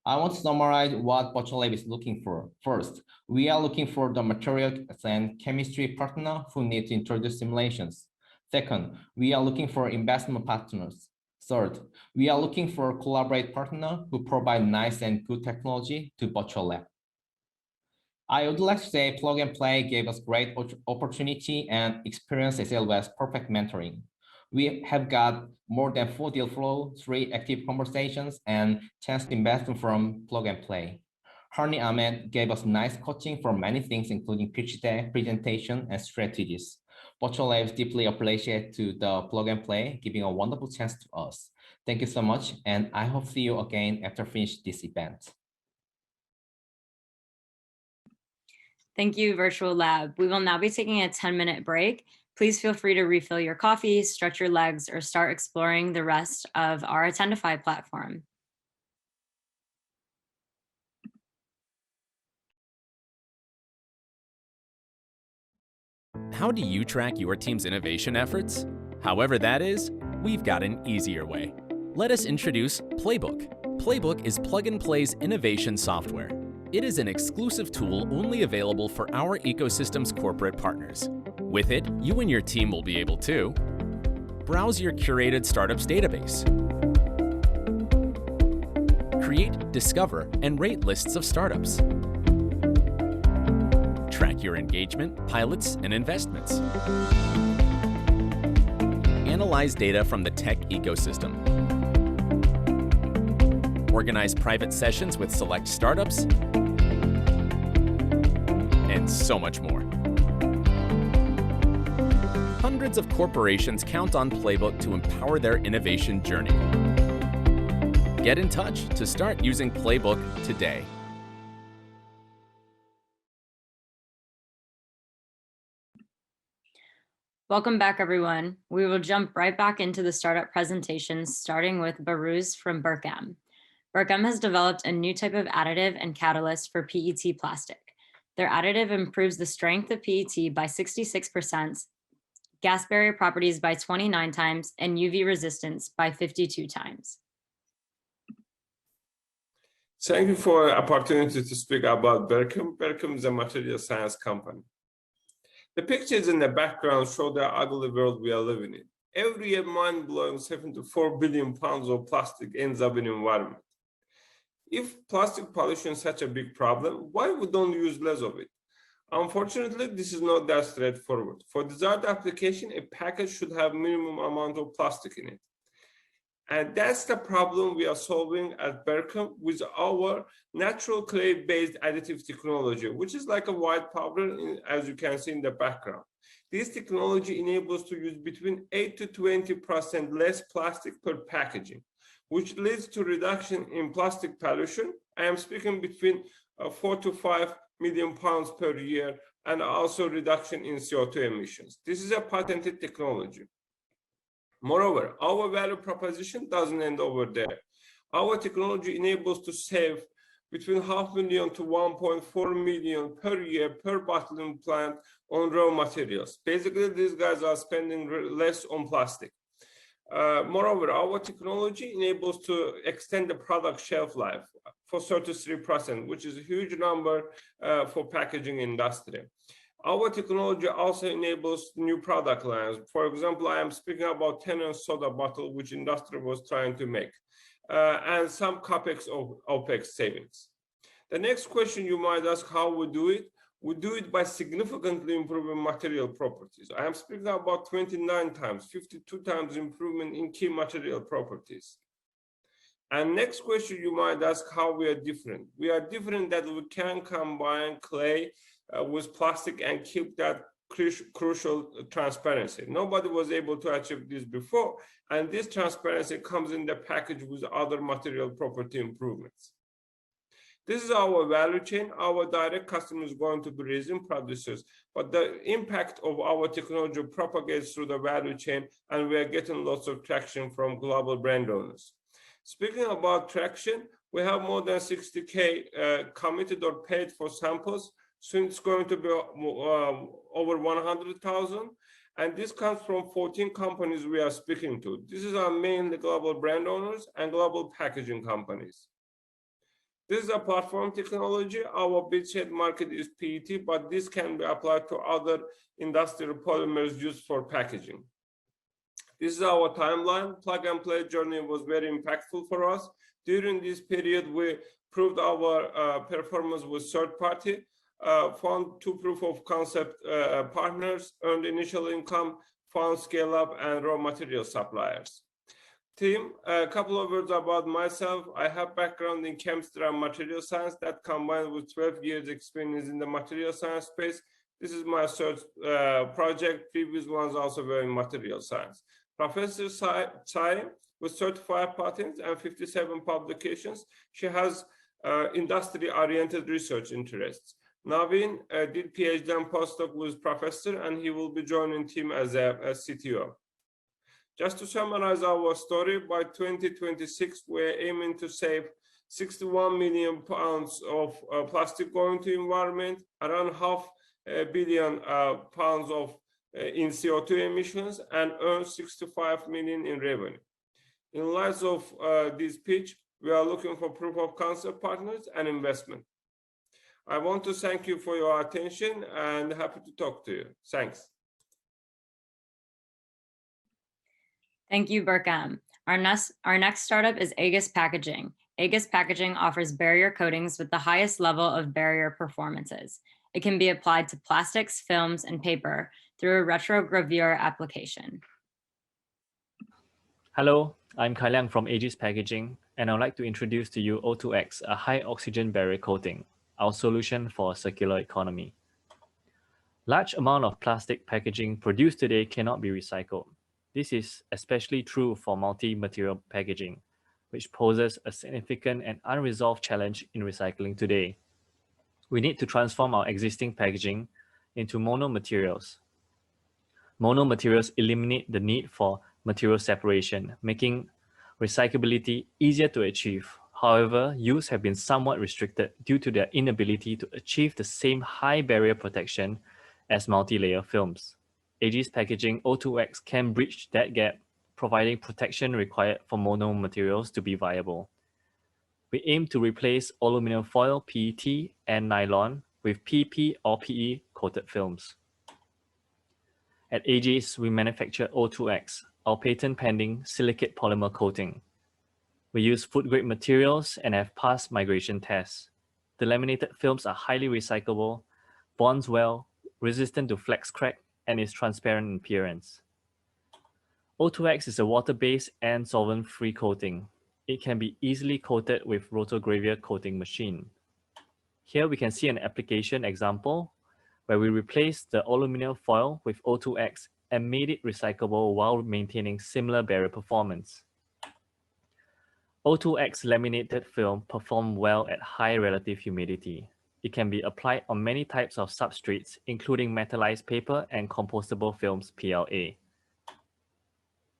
I want to summarize what Virtual Lab is looking for. First, we are looking for the material and chemistry partner who need to introduce simulations. Second, we are looking for investment partners. Third, we are looking for a collaborate partner who provide nice and good technology to Virtual Lab. I would like to say Plug and Play gave us great opportunity and experience as well as perfect mentoring. We have got more than 4 deal flow, 3 active conversations, and chance to invest from Plug and Play. Harni Ahmed gave us nice coaching for many things, including pitch deck, presentation, and strategies. Virtual Labs deeply appreciate to the Plug and Play, giving a wonderful chance to us. Thank you so much, and I hope to see you again after finish this event. Thank you, Virtual Lab. We will now be taking a 10-minute break. Please feel free to refill your coffee, stretch your legs, or start exploring the rest of our Attendify platform. How do you track your team's innovation efforts? However that is, we've got an easier way. Let us introduce Playbook. Playbook is Plug and Play's innovation software. It is an exclusive tool only available for our ecosystem's corporate partners. With it, you and your team will be able to browse your curated startups database, create, discover, and rate lists of startups, track your engagement, pilots, and investments, analyze data from the tech ecosystem, organize private sessions with select startups, and so much more. Hundreds of corporations count on Playbook to empower their innovation journey. Get in touch to start using Playbook today. Welcome back, everyone. We will jump right back into the startup presentations, starting with Baruz from BERKM. BERKM has developed a new type of additive and catalyst for PET plastic. Their additive improves the strength of PET by 66%, gas barrier properties by 29 times, and UV resistance by 52 times. Thank you for the opportunity to speak about BERKM. BERKM is a material science company. The pictures in the background show the ugly world we are living in. Every year, mind-blowing 74 billion pounds of plastic ends up in the environment. If plastic pollution is such a big problem, why we don't use less of it? Unfortunately, this is not that straightforward. For desired application, a package should have minimum amount of plastic in it. And that's the problem we are solving at BERKM with our natural clay-based additive technology, which is like a white powder, as you can see in the background. This technology enables to use between 8 to 20% less plastic per packaging, which leads to reduction in plastic pollution. I am speaking between 4 to 5 million pounds per year, and also reduction in CO2 emissions. This is a patented technology. Moreover, our value proposition doesn't end over there. Our technology enables to save between $500,000 to $1.4 million per year per bottling plant on raw materials. Basically, these guys are spending less on plastic. Moreover, our technology enables to extend the product shelf life for 33%, which is a huge number for packaging industry. Our technology also enables new product lines. For example, I am speaking about 10-ounce soda bottle, which industry was trying to make. and some CapEx or OpEx savings. The next question you might ask, how we do it? We do it by significantly improving material properties. I am speaking about 29 times, 52 times improvement in key material properties. And next question you might ask, how we are different. We are different that we can combine clay with plastic and keep that crucial transparency. Nobody was able to achieve this before, and this transparency comes in the package with other material property improvements. This is our value chain. Our direct customers are going to be resin producers, but the impact of our technology propagates through the value chain, and we are getting lots of traction from global brand owners. Speaking about traction, we have more than 60K committed or paid for samples. Soon it's going to be over 100,000. And this comes from 14 companies we are speaking to. This is our mainly global brand owners and global packaging companies. This is a platform technology. Our beachhead market is PET, but this can be applied to other industrial polymers used for packaging. This is our timeline. Plug and play journey was very impactful for us. During this period, we proved our performance with third party, found 2 proof of concept partners, earned initial income, found scale up and raw material suppliers. Team, a couple of words about myself. I have background in chemistry and material science that combined with 12 years experience in the material science space. This is my third project. Previous ones also were in material science. Professor Sai with 35 patents and 57 publications. She has industry-oriented research interests. Naveen did PhD and postdoc with professor, and he will be joining team as a CTO. Just to summarize our story, by 2026, we're aiming to save 61 million pounds of plastic going to environment, around $500 million pounds of in CO2 emissions, and earn 65 million in revenue. In light of this pitch, we are looking for proof of concept partners and investment. I want to thank you for your attention and happy to talk to you. Thanks. Thank you, BERKM. Our next startup is Aegis Packaging. Aegis Packaging offers barrier coatings with the highest level of barrier performances. It can be applied to plastics, films, and paper through a retrogravure application. Hello, I'm Keiryo from Aegis Packaging, and I'd like to introduce to you O2X, a high oxygen barrier coating, our solution for a circular economy. Large amount of plastic packaging produced today cannot be recycled. This is especially true for multi-material packaging, which poses a significant and unresolved challenge in recycling today. We need to transform our existing packaging into mono-materials. Mono-materials eliminate the need for material separation, making recyclability easier to achieve. However, use have been somewhat restricted due to their inability to achieve the same high barrier protection as multi-layer films. Aegis Packaging O2X can bridge that gap, providing protection required for mono materials to be viable. We aim to replace aluminum foil, PET, and nylon with PP or PE coated films. At Aegis, we manufacture O2X, our patent-pending silicate polymer coating. We use food-grade materials and have passed migration tests. The laminated films are highly recyclable, bonds well, resistant to flex crack, and is transparent in appearance. O2X is a water-based and solvent-free coating. It can be easily coated with rotogravure coating machine. Here we can see an application example where we replaced the aluminum foil with O2X and made it recyclable while maintaining similar barrier performance. O2X laminated film performs well at high relative humidity. It can be applied on many types of substrates, including metallized paper and compostable films PLA.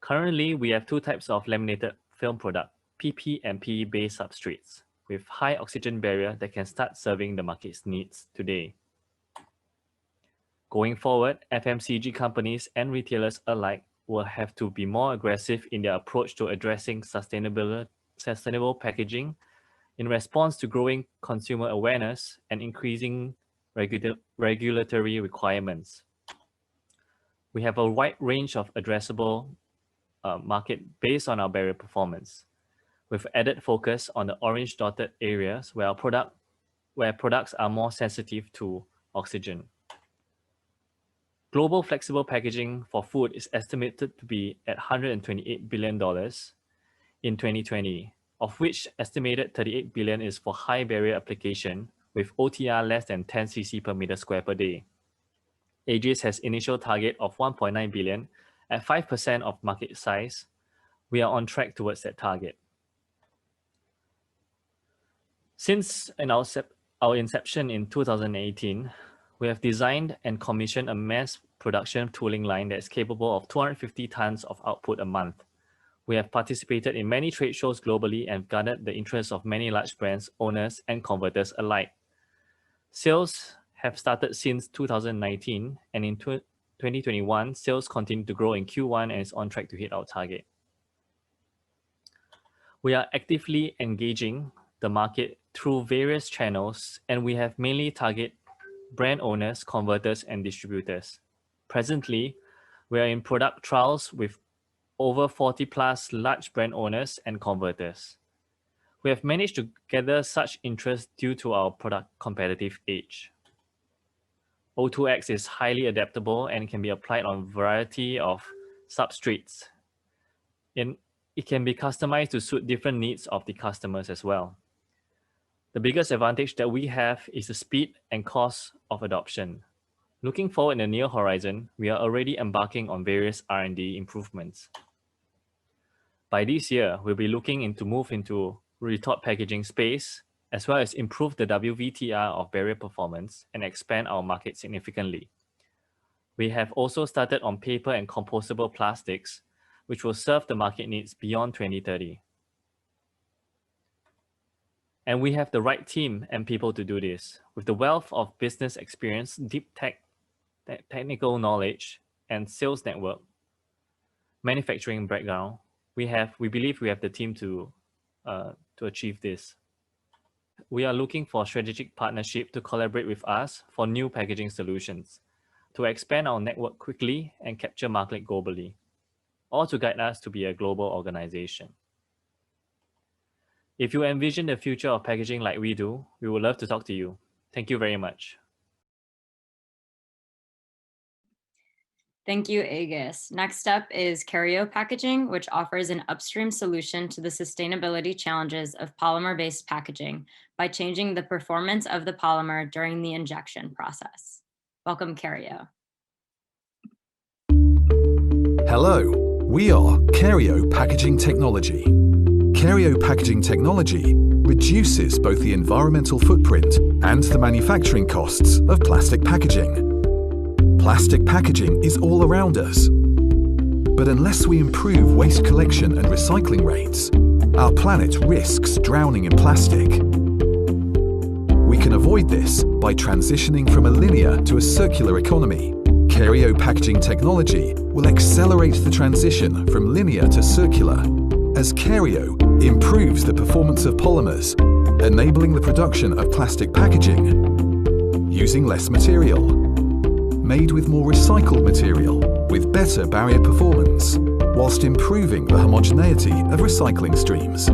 Currently, we have 2 types of laminated film product, PP and PE-based substrates, with high oxygen barrier that can start serving the market's needs today. Going forward, FMCG companies and retailers alike will have to be more aggressive in their approach to addressing sustainable packaging in response to growing consumer awareness and increasing regulatory requirements. We have a wide range of addressable market based on our barrier performance. with added focus on the orange dotted areas where products are more sensitive to oxygen. Global flexible packaging for food is estimated to be at $128 billion in 2020, of which estimated 38 billion is for high barrier application with OTR less than 10 cc per meter square per day. Aegis has initial target of 1.9 billion at 5% of market size. We are on track towards that target. Since our inception in 2018, we have designed and commissioned a mass production tooling line that is capable of 250 tons of output a month. We have participated in many trade shows globally and garnered the interest of many large brands, owners, and converters alike. Sales have started since 2019, and in 2021, sales continue to grow in Q1 and is on track to hit our target. We are actively engaging the market through various channels, and we have mainly target brand owners, converters, and distributors. Presently, we are in product trials with over 40 plus large brand owners and converters. We have managed to gather such interest due to our product competitive edge. O2X is highly adaptable and can be applied on a variety of substrates. It can be customized to suit different needs of the customers as well. The biggest advantage that we have is the speed and cost of adoption. Looking forward in the near horizon, we are already embarking on various R&D improvements. By this year, we'll be looking to move into retort packaging space, as well as improve the WVTR of barrier performance and expand our market significantly. We have also started on paper and compostable plastics, which will serve the market needs beyond 2030. And we have the right team and people to do this. With the wealth of business experience, deep technical knowledge, and sales network, manufacturing background, we believe we have the team to achieve this. We are looking for strategic partnership to collaborate with us for new packaging solutions, to expand our network quickly and capture market globally, or to guide us to be a global organization. If you envision the future of packaging like we do, we would love to talk to you. Thank you very much. Thank you, Aegis. Next up is Keiryo Packaging, which offers an upstream solution to the sustainability challenges of polymer-based packaging by changing the performance of the polymer during the injection process. Welcome, Keiryo. Hello, we are Keiryo Packaging Technology. Keiryo Packaging Technology reduces both the environmental footprint and the manufacturing costs of plastic packaging. Plastic packaging is all around us, but unless we improve waste collection and recycling rates, our planet risks drowning in plastic. We can avoid this by transitioning from a linear to a circular economy. Keiryo Packaging Technology will accelerate the transition from linear to circular, as Keiryo improves the performance of polymers, enabling the production of plastic packaging using less material, made with more recycled material with better barrier performance, whilst improving the homogeneity of recycling streams.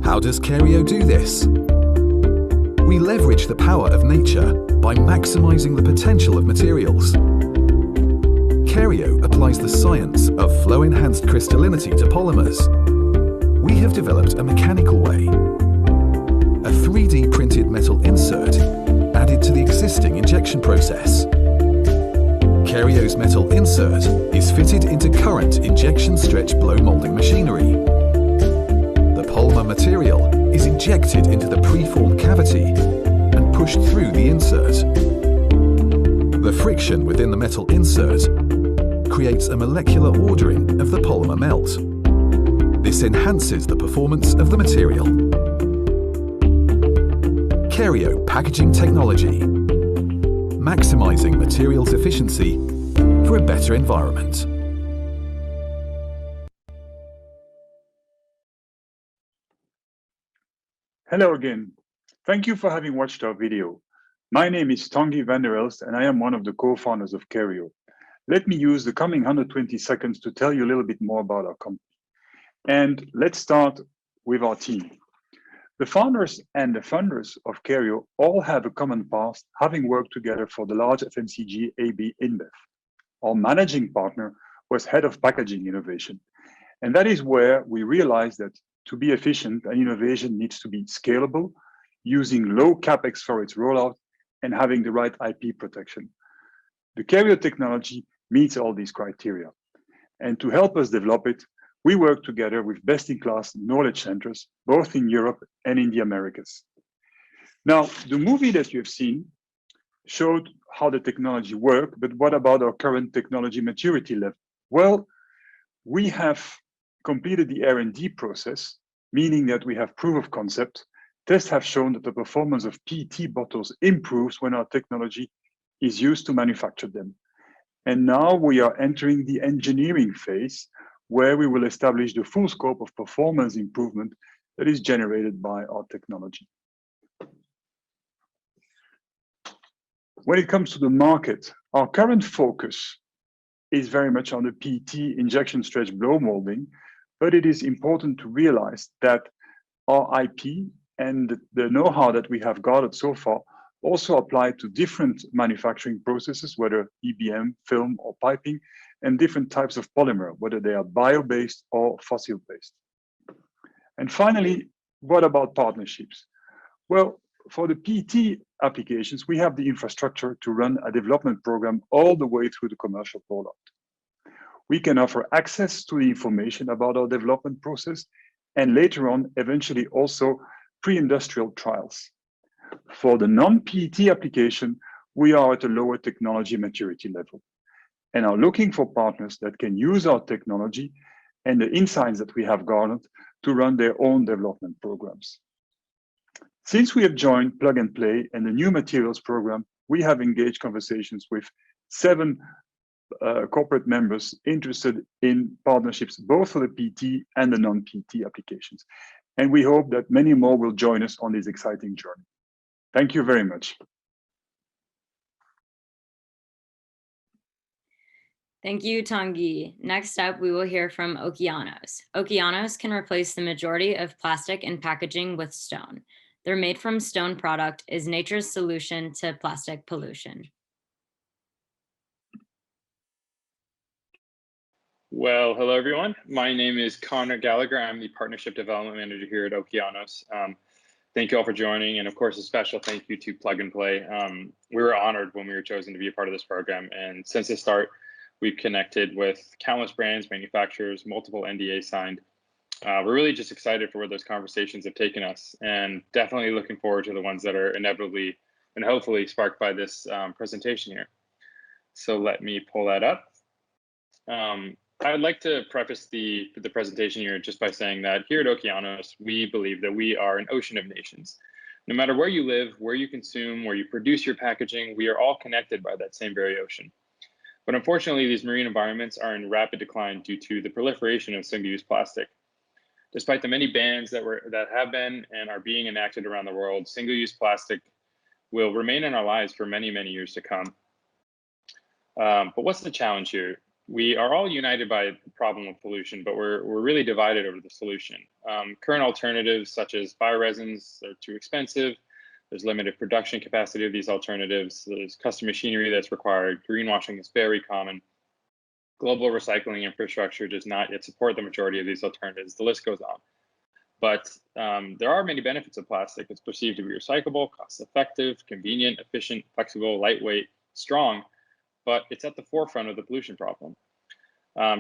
How does Keiryo do this? We leverage the power of nature by maximizing the potential of materials. Keiryo applies the science of flow-enhanced crystallinity to polymers. We have developed a mechanical way, a 3D printed metal insert added to the existing injection process. Keiryo's metal insert is fitted into current injection stretch blow molding machinery. The polymer material is injected into the preformed cavity and pushed through the insert. The friction within the metal insert creates a molecular ordering of the polymer melt. This enhances the performance of the material. Keiryo Packaging Technology, maximizing materials efficiency for a better environment. Hello again. Thank you for having watched our video. My name is Tanguy van der Elst and I am one of the co-founders of Keiryo. Let me use the coming 120 seconds to tell you a little bit more about our company. And let's start with our team. The founders and the funders of Keiryo all have a common past, having worked together for the large FMCG AB InBev. Our managing partner was head of packaging innovation. And that is where we realized that to be efficient, an innovation needs to be scalable, using low capex for its rollout, and having the right IP protection. The Keiryo technology meets all these criteria. And to help us develop it, we work together with best-in-class knowledge centers, both in Europe and in the Americas. Now, the movie that you have seen showed how the technology worked, but what about our current technology maturity level? Well, we have completed the R&D process, meaning that we have proof of concept. Tests have shown that the performance of PET bottles improves when our technology is used to manufacture them. And now we are entering the engineering phase, where we will establish the full scope of performance improvement that is generated by our technology. When it comes to the market, our current focus is very much on the PET injection stretch blow molding, but it is important to realize that our IP and the know-how that we have gathered so far also apply to different manufacturing processes, whether EBM, film, or piping, and different types of polymer, whether they are bio-based or fossil-based. And finally, what about partnerships? Well, for the PET applications, we have the infrastructure to run a development program all the way through the commercial rollout. We can offer access to the information about our development process, and later on, eventually also pre-industrial trials. For the non-PET application, we are at a lower technology maturity level and are looking for partners that can use our technology and the insights that we have garnered to run their own development programs. Since we have joined Plug and Play and the New Materials program, we have engaged conversations with 7 corporate members interested in partnerships, both for the PET and the non-PET applications. And we hope that many more will join us on this exciting journey. Thank you very much. Thank you, Tanguy. Next up, we will hear from OKEANOS. OKEANOS can replace the majority of plastic and packaging with stone. Their made from stone product is nature's solution to plastic pollution. Well, hello, everyone. My name is Connor Gallagher. I'm the Partnership Development Manager here at OKEANOS. Thank you all for joining. And of course, a special thank you to Plug and Play. We were honored when we were chosen to be a part of this program. And since the start, we've connected with countless brands, manufacturers, multiple NDAs signed. We're really just excited for where those conversations have taken us, and definitely looking forward to the ones that are inevitably and hopefully sparked by this presentation here. So let me pull that up. I would like to preface the presentation here just by saying that here at OKEANOS, we believe that we are an ocean of nations. No matter where you live, where you consume, where you produce your packaging, we are all connected by that same very ocean. But unfortunately, these marine environments are in rapid decline due to the proliferation of single-use plastic. Despite the many bans that have been and are being enacted around the world, single-use plastic will remain in our lives for many, many years to come. But what's the challenge here? We are all united by the problem of pollution, but we're really divided over the solution. Current alternatives such as bioresins are too expensive. There's limited production capacity of these alternatives. There's custom machinery that's required. Greenwashing is very common. Global recycling infrastructure does not yet support the majority of these alternatives. The list goes on. But there are many benefits of plastic. It's perceived to be recyclable, cost-effective, convenient, efficient, flexible, lightweight, strong, but it's at the forefront of the pollution problem.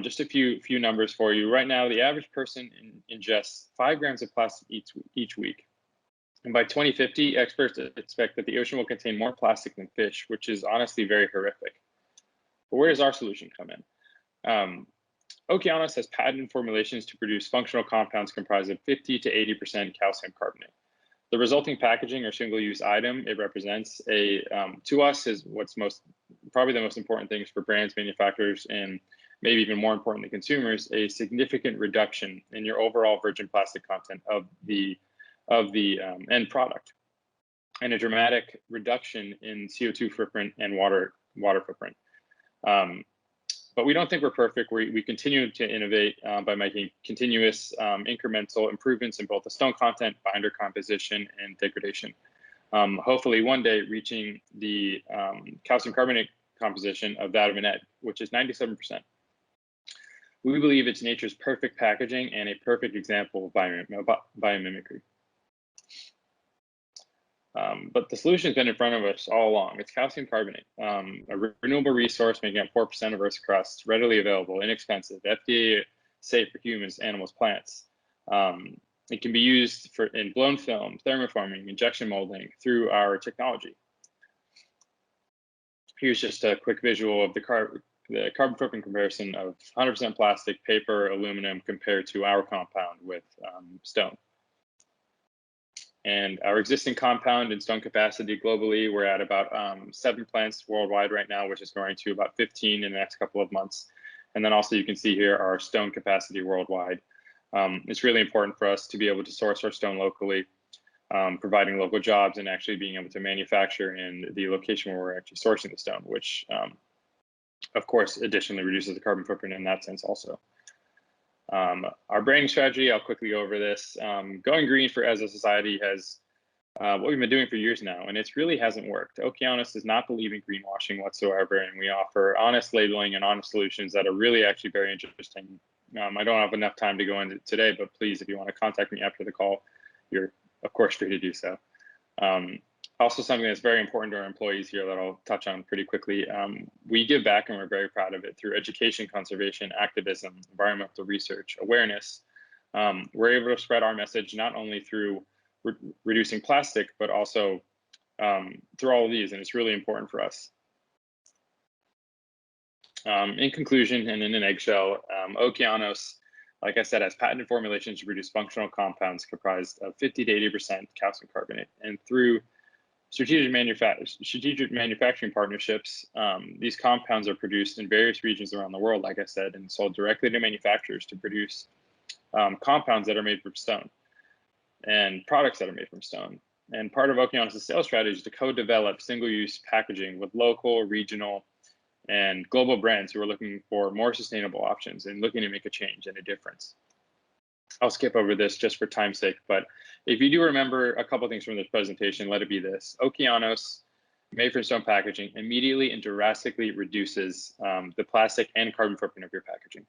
Just a few numbers for you. Right now, the average person ingests 5 grams of plastic each week. And by 2050, experts expect that the ocean will contain more plastic than fish, which is honestly very horrific. But where does our solution come in? OKEANOS has patented formulations to produce functional compounds comprised of 50 to 80% calcium carbonate. The resulting packaging or single-use item it represents to us is what's probably the most important things for brands, manufacturers, and maybe even more importantly, consumers, a significant reduction in your overall virgin plastic content of the end product, and a dramatic reduction in CO2 footprint and water footprint. But But we don't think we're perfect. We continue to innovate by making continuous incremental improvements in both the stone content, binder composition, and degradation. Hopefully one day reaching the calcium carbonate composition of that of an egg, which is 97%. We believe it's nature's perfect packaging and a perfect example of biomimicry. But the solution's been in front of us all along. It's calcium carbonate, a renewable resource making up 4% of Earth's crust, readily available, inexpensive, FDA safe for humans, animals, plants. It can be used in blown film, thermoforming, injection molding through our technology. Here's just a quick visual of the carbon footprint comparison of 100% plastic, paper, aluminum compared to our compound with stone. And our existing compound and stone capacity globally, we're at about 7 plants worldwide right now, which is going to about 15 in the next couple of months. And then also you can see here our stone capacity worldwide. It's really important for us to be able to source our stone locally, providing local jobs and actually being able to manufacture in the location where we're actually sourcing the stone, which of course additionally reduces the carbon footprint in that sense also. Our branding strategy, I'll quickly go over this. Going green as a society has what we've been doing for years now, and it really hasn't worked. OKEANOS does not believe in greenwashing whatsoever, and we offer honest labeling and honest solutions that are really actually very interesting. I don't have enough time to go into it today, but please, if you want to contact me after the call, you're of course free to do so. Also, something that's very important to our employees here that I'll touch on pretty quickly. We give back and we're very proud of it through education, conservation, activism, environmental research, awareness. We're able to spread our message not only through reducing plastic, but also through all of these, and it's really important for us. In conclusion, and in an eggshell, OKEANOS, like I said, has patented formulations to produce functional compounds comprised of 50 to 80% calcium carbonate. And through strategic manufacturing partnerships, these compounds are produced in various regions around the world, like I said, and sold directly to manufacturers to produce compounds that are made from stone and products that are made from stone. And part of OKEANOS' sales strategy is to co-develop single-use packaging with local, regional, and global brands who are looking for more sustainable options and looking to make a change and a difference. I'll skip over this just for time's sake, but if you do remember a couple things from this presentation, let it be this. OKEANOS, made from stone packaging, immediately and drastically reduces the plastic and carbon footprint of your packaging.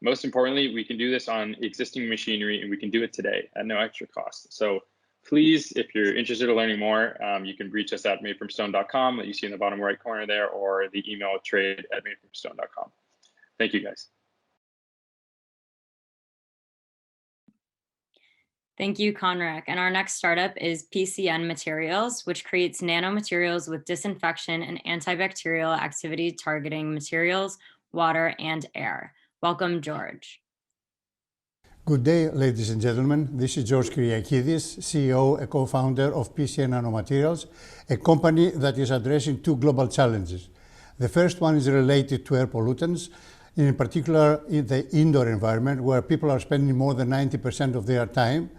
Most importantly, we can do this on existing machinery, and we can do it today at no extra cost. So please, if you're interested in learning more, you can reach us at madefromstone.com that you see in the bottom right corner there, or the email trade@madefromstone.com. Thank you, guys. Thank you, Conrad. And our next startup is PCN Materials, which creates nanomaterials with disinfection and antibacterial activity targeting materials, water, and air. Welcome, George. Good day, ladies and gentlemen. This is George Keiryo, CEO and co-founder of PCN Nanomaterials, a company that is addressing two global challenges. The first one is related to air pollutants, in particular in the indoor environment where people are spending more than 90% of their time.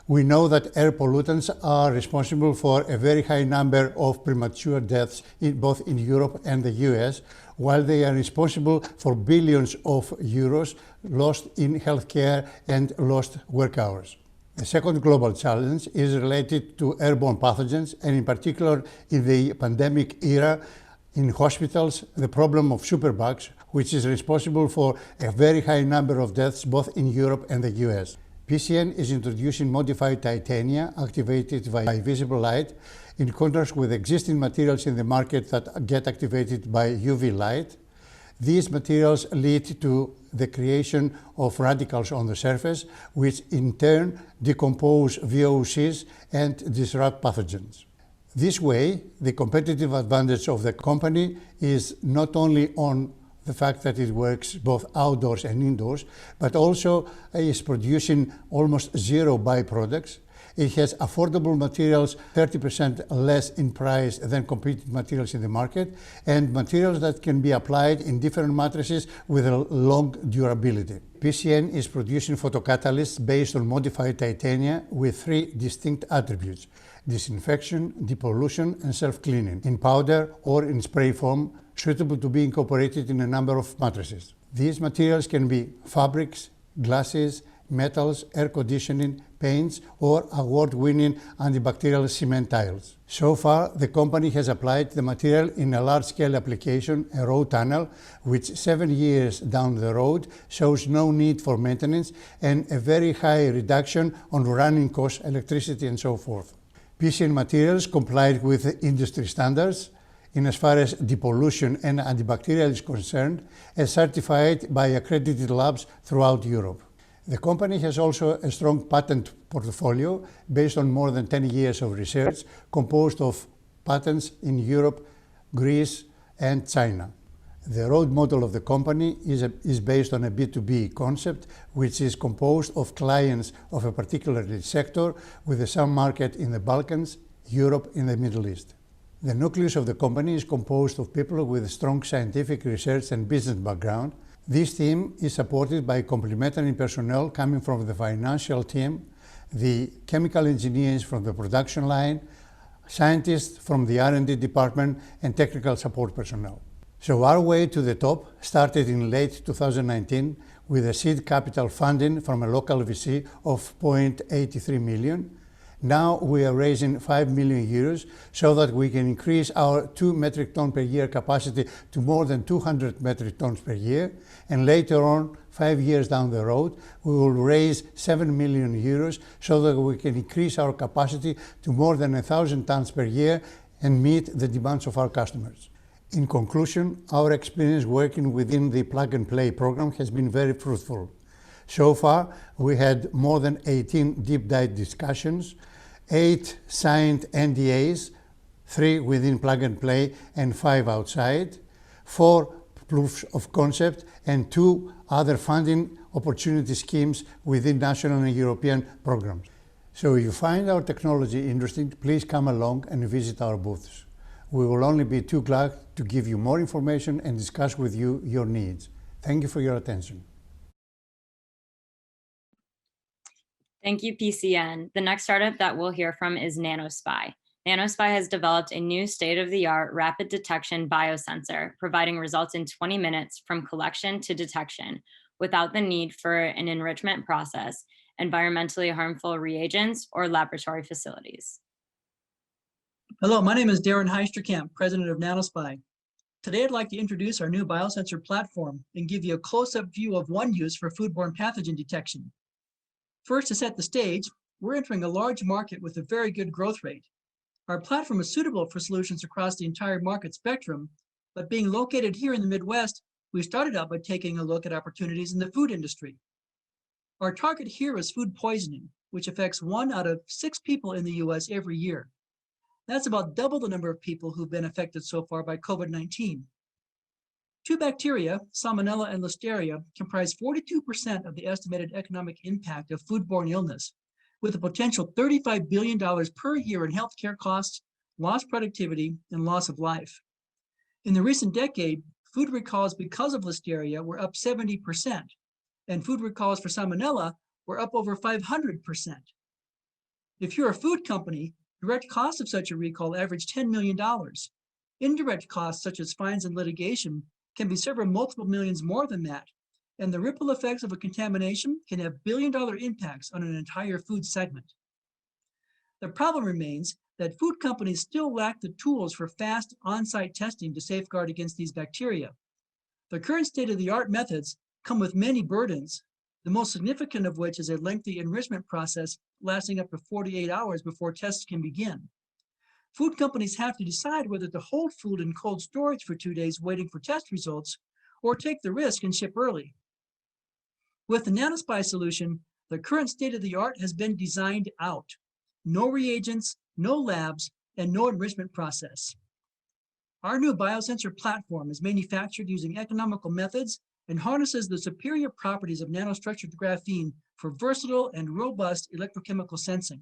We know that air pollutants are responsible for a very high number of premature deaths both in Europe and the US, while they are responsible for billions of euros lost in healthcare and lost work hours. The second global challenge is related to airborne pathogens, and in particular in the pandemic era, in hospitals, the problem of superbugs, which is responsible for a very high number of deaths both in Europe and the US. PCN is introducing modified titania activated by visible light, in contrast with existing materials in the market that get activated by UV light. These materials lead to the creation of radicals on the surface, which in turn decompose VOCs and disrupt pathogens. This way, the competitive advantage of the company is not only on the fact that it works both outdoors and indoors, but also is producing almost zero byproducts. It has affordable materials, 30% less in price than competing materials in the market, and materials that can be applied in different matrices with a long durability. PCN is producing photocatalysts based on modified titania with three distinct attributes: disinfection, depollution, and self-cleaning, in powder or in spray form, suitable to be incorporated in a number of mattresses. These materials can be fabrics, glasses, metals, air conditioning, paints, or award-winning antibacterial cement tiles. So far, the company has applied the material in a large-scale application, a road tunnel, which 7 years down the road shows no need for maintenance and a very high reduction on running costs, electricity, and so forth. PCN Materials complied with industry standards in as far as depollution and antibacterial is concerned, as certified by accredited labs throughout Europe. The company has also a strong patent portfolio based on more than 10 years of research, composed of patents in Europe, Greece, and China. The road model of the company is based on a B2B concept, which is composed of clients of a particular sector with a sub-market in the Balkans, Europe, and the Middle East. The nucleus of the company is composed of people with strong scientific research and business background. This team is supported by complementary personnel coming from the financial team, the chemical engineers from the production line, scientists from the R&D department, and technical support personnel. So our way to the top started in late 2019 with a seed capital funding from a local VC of 0.83 million. Now we are raising 5 million euros so that we can increase our 2 metric ton per year capacity to more than 200 metric tons per year. And later on, 5 years down the road, we will raise 7 million euros so that we can increase our capacity to more than 1,000 tons per year and meet the demands of our customers. In conclusion, our experience working within the Plug and Play program has been very fruitful. So far, we had more than 18 deep dive discussions, 8 signed NDAs, 3 within Plug and Play and 5 outside, 4 proofs of concept, and 2 other funding opportunity schemes within national and European programs. So if you find our technology interesting, please come along and visit our booths. We will only be too glad to give you more information and discuss with you your needs. Thank you for your attention. Thank you, PCN. The next startup that we'll hear from is NanoSpy. NanoSpy has developed a new state-of-the-art rapid detection biosensor, providing results in 20 minutes from collection to detection without the need for an enrichment process, environmentally harmful reagents, or laboratory facilities. Hello, my name is Darren Heisterkamp, president of NanoSpy. Today, I'd like to introduce our new biosensor platform and give you a close-up view of one use for foodborne pathogen detection. First, to set the stage, we're entering a large market with a very good growth rate. Our platform is suitable for solutions across the entire market spectrum, but being located here in the Midwest, we started out by taking a look at opportunities in the food industry. Our target here is food poisoning, which affects 1 out of 6 people in the US every year. That's about double the number of people who've been affected so far by COVID-19. 2 bacteria, Salmonella and Listeria, comprise 42% of the estimated economic impact of foodborne illness, with a potential $35 billion per year in healthcare costs, lost productivity, and loss of life. In the recent decade, food recalls because of Listeria were up 70%, and food recalls for Salmonella were up over 500%. If you're a food company, direct costs of such a recall average $10 million. Indirect costs, such as fines and litigation, can be several multiple millions more than that, and the ripple effects of a contamination can have billion-dollar impacts on an entire food segment. The problem remains that food companies still lack the tools for fast on-site testing to safeguard against these bacteria. The current state-of-the-art methods come with many burdens, the most significant of which is a lengthy enrichment process lasting up to 48 hours before tests can begin. Food companies have to decide whether to hold food in cold storage for 2 days waiting for test results, or take the risk and ship early. With the NanoSpy solution, the current state-of-the-art has been designed out. No reagents, no labs, and no enrichment process. Our new biosensor platform is manufactured using economical methods and harnesses the superior properties of nanostructured graphene for versatile and robust electrochemical sensing.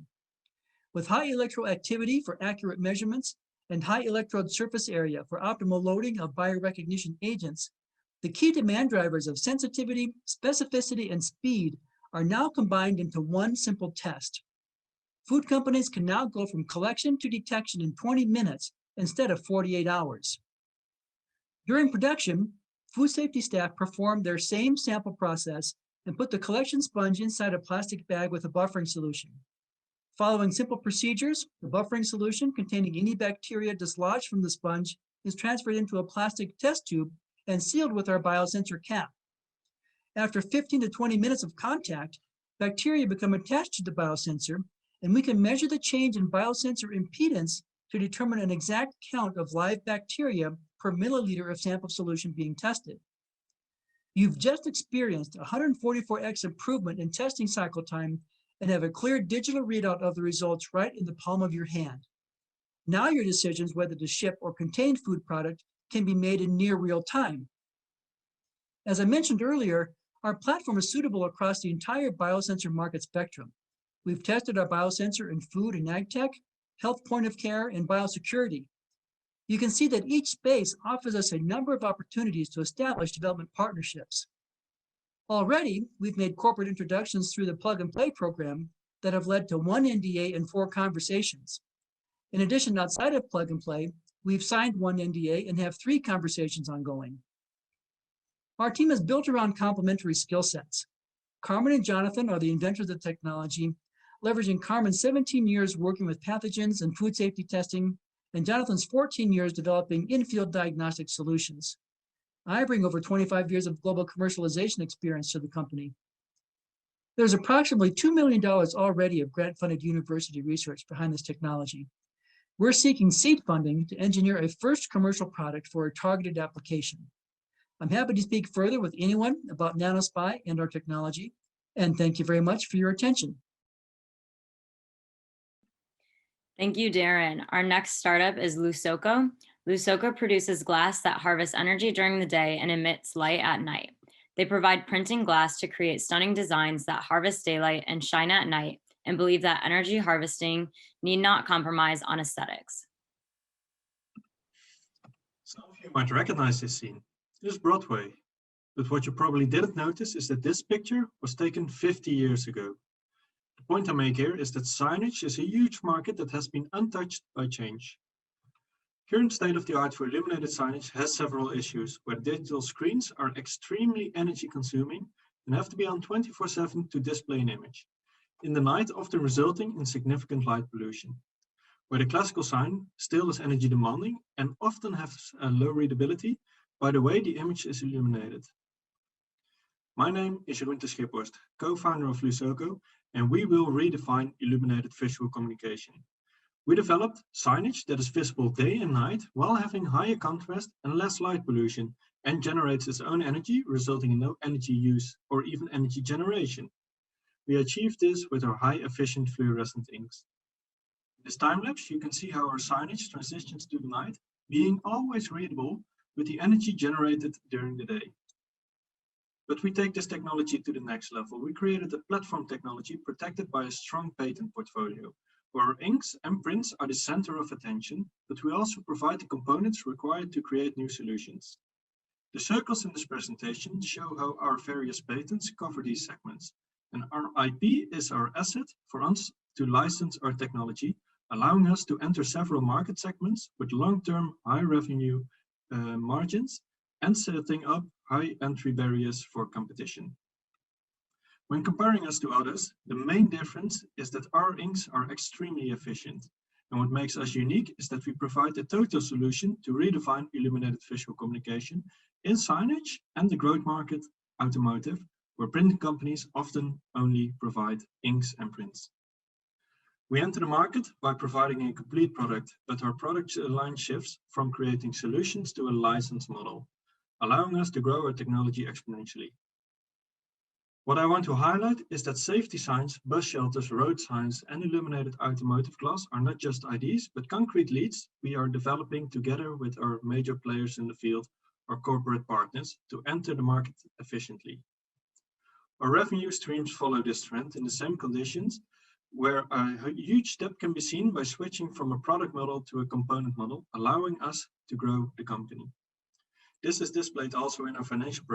With high electroactivity for accurate measurements and high electrode surface area for optimal loading of biorecognition agents, the key demand drivers of sensitivity, specificity, and speed are now combined into one simple test. Food companies can now go from collection to detection in 20 minutes instead of 48 hours. During production, food safety staff performed their same sample process and put the collection sponge inside a plastic bag with a buffering solution. Following simple procedures, the buffering solution containing any bacteria dislodged from the sponge is transferred into a plastic test tube and sealed with our biosensor cap. After 15 to 20 minutes of contact, bacteria become attached to the biosensor, and we can measure the change in biosensor impedance to determine an exact count of live bacteria per milliliter of sample solution being tested. You've just experienced 144x improvement in testing cycle time and have a clear digital readout of the results right in the palm of your hand. Now your decisions whether to ship or contain food product can be made in near real time. As I mentioned earlier, our platform is suitable across the entire biosensor market spectrum. We've tested our biosensor in food and ag tech, health point of care, and biosecurity. You can see that each space offers us a number of opportunities to establish development partnerships. Already, we've made corporate introductions through the Plug and Play program that have led to 1 NDA and 4 conversations. In addition, outside of Plug and Play, we've signed 1 NDA and have 3 conversations ongoing. Our team is built around complementary skill sets. Carmen and Jonathan are the inventors of the technology, leveraging Carmen's 17 years working with pathogens and food safety testing, and Jonathan's 14 years developing in-field diagnostic solutions. I bring over 25 years of global commercialization experience to the company. There's approximately $2 million already of grant-funded university research behind this technology. We're seeking seed funding to engineer a first commercial product for a targeted application. I'm happy to speak further with anyone about NanoSpy and our technology, and thank you very much for your attention. Thank you, Darren. Our next startup is Lusoco. Lusoco produces glass that harvests energy during the day and emits light at night. They provide printing glass to create stunning designs that harvest daylight and shine at night, and believe that energy harvesting need not compromise on aesthetics. Some of you might recognize this scene. This is Broadway. But what you probably didn't notice is that this picture was taken 50 years ago. The point I make here is that signage is a huge market that has been untouched by change. Current state of the art for illuminated signage has several issues, where digital screens are extremely energy consuming and have to be on 24/7 to display an image. In the night, often resulting in significant light pollution, where the classical sign still is energy demanding and often has a low readability by the way the image is illuminated. My name is Jeroen de Schiphorst, co-founder of Lusoco, and we will redefine illuminated visual communication. We developed signage that is visible day and night while having higher contrast and less light pollution, and generates its own energy, resulting in no energy use or even energy generation. We achieved this with our high-efficient fluorescent inks. In this time-lapse, you can see how our signage transitions to the night, being always readable with the energy generated during the day. But we take this technology to the next level. We created a platform technology protected by a strong patent portfolio, where our inks and prints are the center of attention, but we also provide the components required to create new solutions. The circles in this presentation show how our various patents cover these segments, and our IP is our asset for us to license our technology, allowing us to enter several market segments with long-term high revenue margins and setting up high entry barriers for competition. When comparing us to others, the main difference is that our inks are extremely efficient. And what makes us unique is that we provide a total solution to redefine illuminated visual communication in signage and the growth market, automotive, where printing companies often only provide inks and prints. We enter the market by providing a complete product, but our product line shifts from creating solutions to a license model, allowing us to grow our technology exponentially. What I want to highlight is that safety signs, bus shelters, road signs, and illuminated automotive glass are not just ideas, but concrete leads we are developing together with our major players in the field, our corporate partners, to enter the market efficiently. Our revenue streams follow this trend in the same conditions, where a huge step can be seen by switching from a product model to a component model, allowing us to grow the company. This is displayed also in our financial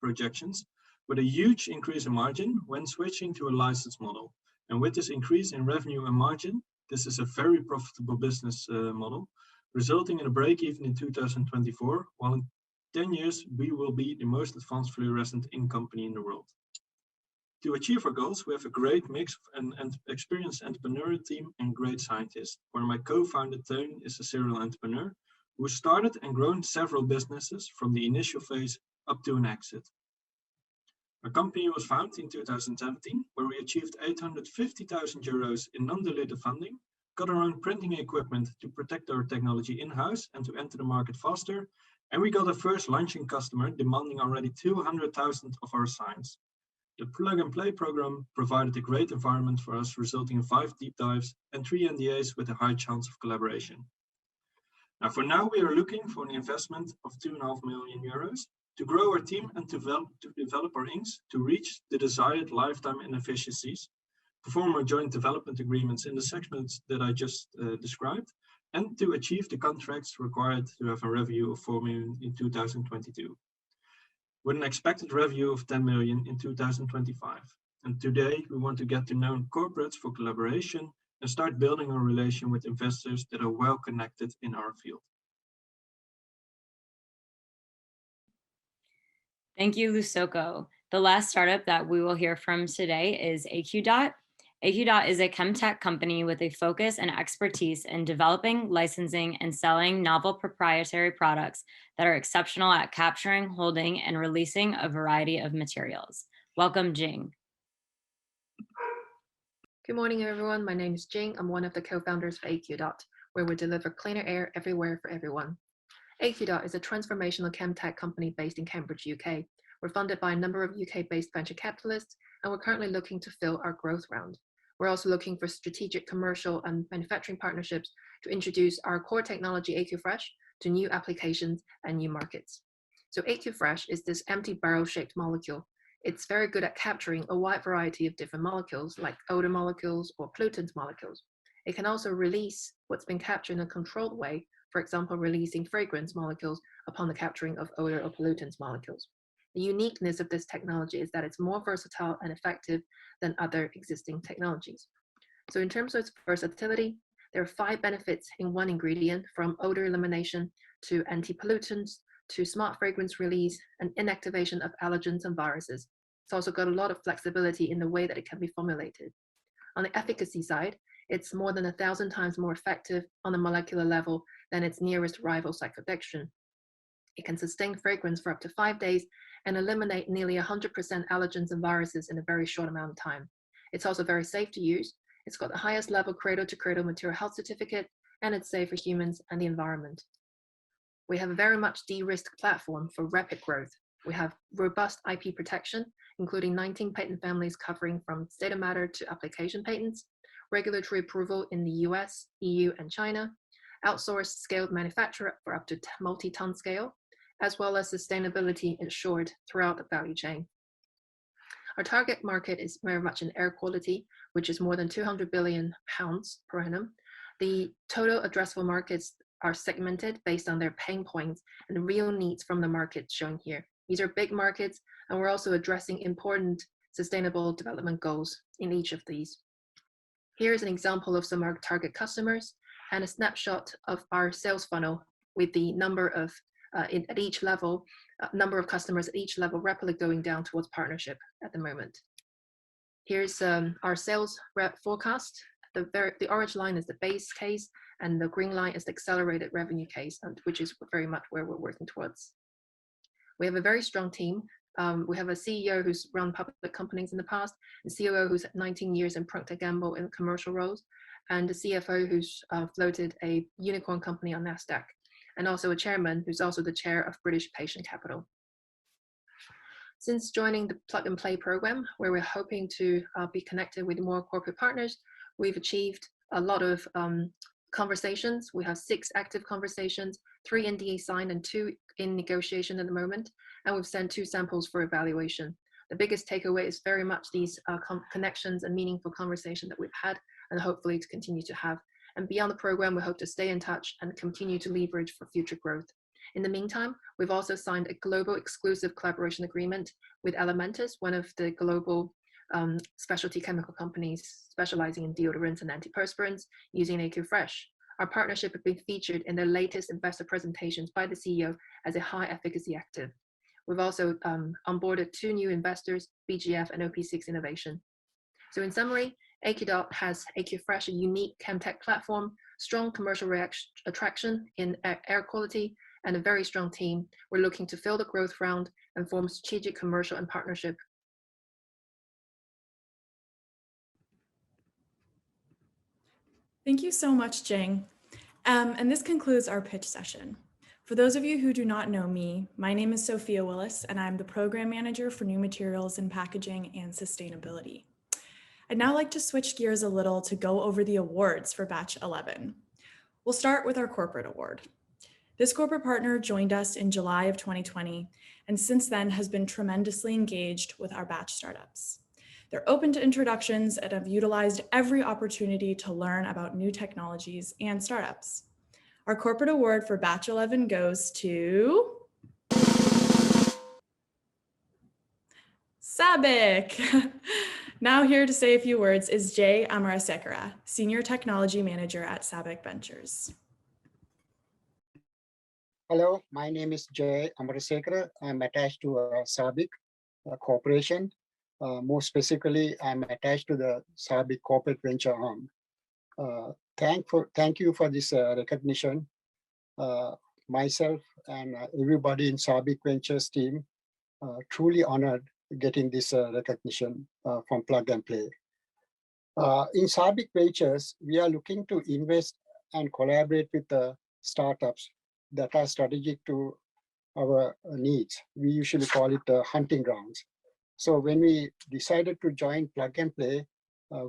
projections, with a huge increase in margin when switching to a license model. And with this increase in revenue and margin, this is a very profitable business model, resulting in a break-even in 2024, while in 10 years, we will be the most advanced fluorescent ink company in the world. To achieve our goals, we have a great mix of an experienced entrepreneurial team and great scientists, where my co-founder Teun is a serial entrepreneur who started and grown several businesses from the initial phase up to an exit. Our company was founded in 2017, where we achieved 850,000 euros in non-dilutive funding, got our own printing equipment to protect our technology in-house and to enter the market faster, and we got our first launching customer demanding already 200,000 of our signs. The plug-and-play program provided a great environment for us, resulting in 5 deep dives and 3 NDAs with a high chance of collaboration. Now, for now, we are looking for an investment of 2.5 million euros to grow our team and to develop our inks to reach the desired lifetime inefficiencies, perform our joint development agreements in the segments that I just described, and to achieve the contracts required to have a revenue of 4 million in 2022, with an expected revenue of 10 million in 2025. And today, we want to get to know corporates for collaboration and start building a relation with investors that are well connected in our field. Thank you, Lusoco. The last startup that we will hear from today is Aqdot. Aqdot is a chemtech company with a focus and expertise in developing, licensing, and selling novel proprietary products that are exceptional at capturing, holding, and releasing a variety of materials. Welcome, Jing. Good morning, everyone. My name is Jing. I'm one of the co-founders of Aqdot, where we deliver cleaner air everywhere for everyone. Aqdot is a transformational chemtech company based in Cambridge, UK. We're funded by a number of UK-based venture capitalists, and we're currently looking to fill our growth round. We're also looking for strategic commercial and manufacturing partnerships to introduce our core technology, AQFresh, to new applications and new markets. So AQFresh is this empty barrel-shaped molecule. It's very good at capturing a wide variety of different molecules, like odor molecules or pollutants molecules. It can also release what's been captured in a controlled way, for example, releasing fragrance molecules upon the capturing of odor or pollutants molecules. The uniqueness of this technology is that it's more versatile and effective than other existing technologies. So in terms of its versatility, there are 5 benefits in one ingredient, from odor elimination to anti-pollutants to smart fragrance release and inactivation of allergens and viruses. It's also got a lot of flexibility in the way that it can be formulated. On the efficacy side, it's more than 1,000 times more effective on a molecular level than its nearest rival, cyclodextrin. It can sustain fragrance for up to 5 days and eliminate nearly 100% allergens and viruses in a very short amount of time. It's also very safe to use. It's got the highest level cradle-to-cradle material health certificate, and it's safe for humans and the environment. We have a very much de-risked platform for rapid growth. We have robust IP protection, including 19 patent families covering from state of matter to application patents, regulatory approval in the US, EU, and China, outsourced scaled manufacture for up to multi-ton scale, as well as sustainability ensured throughout the value chain. Our target market is very much in air quality, which is more than 200 billion pounds per annum. The total addressable markets are segmented based on their pain points and real needs from the markets shown here. These are big markets, and we're also addressing important sustainable development goals in each of these. Here's an example of some of our target customers and a snapshot of our sales funnel with the number of at each level, number of customers at each level rapidly going down towards partnership at the moment. Here's our sales rep forecast. The orange line is the base case, and the green line is the accelerated revenue case, which is very much where we're working towards. We have a very strong team. We have a CEO who's run public companies in the past, a COO who's 19 years in Procter & Gamble in commercial roles, and a CFO who's floated a unicorn company on NASDAQ, and also a chairman who's also the chair of British Patient Capital. Since joining the Plug and Play program, where we're hoping to be connected with more corporate partners, we've achieved a lot of conversations. We have 6 active conversations, 3 NDA signed and 2 in negotiation at the moment, and we've sent 2 samples for evaluation. The biggest takeaway is very much these connections and meaningful conversation that we've had, and hopefully to continue to have. And beyond the program, we hope to stay in touch and continue to leverage for future growth. In the meantime, we've also signed a global exclusive collaboration agreement with Elementis, one of the global specialty chemical companies specializing in deodorants and antiperspirants, using AQFresh. Our partnership has been featured in the latest investor presentations by the CEO as a high efficacy active. We've also onboarded 2 new investors, BGF and OP6 Innovation. So in summary, Aqdot has AQFresh, a unique chemtech platform, strong commercial attraction in air quality, and a very strong team. We're looking to fill the growth round and form strategic commercial and partnership. Thank you so much, Jing. And this concludes our pitch session. For those of you who do not know me, my name is Sophia Willis, and I'm the Program Manager for New Materials in Packaging and Sustainability. I'd now like to switch gears a little to go over the awards for Batch 11. We'll start with our corporate award. This corporate partner joined us in July of 2020, and since then has been tremendously engaged with our batch startups. They're open to introductions and have utilized every opportunity to learn about new technologies and startups. Our corporate award for Batch 11 goes to SABIC. Now here to say a few words is Jay Amarasekara, Senior Technology Manager at SABIC Ventures. Hello, my name is Jay Amarasekara. I'm attached to SABIC Corporation. More specifically, I'm attached to the SABIC Corporate Venture Arm. Thank you for this recognition. Myself and everybody in SABIC Ventures team truly honored getting this recognition from Plug and Play. In SABIC Ventures, we are looking to invest and collaborate with the startups that are strategic to our needs. We usually call it hunting grounds. So when we decided to join Plug and Play,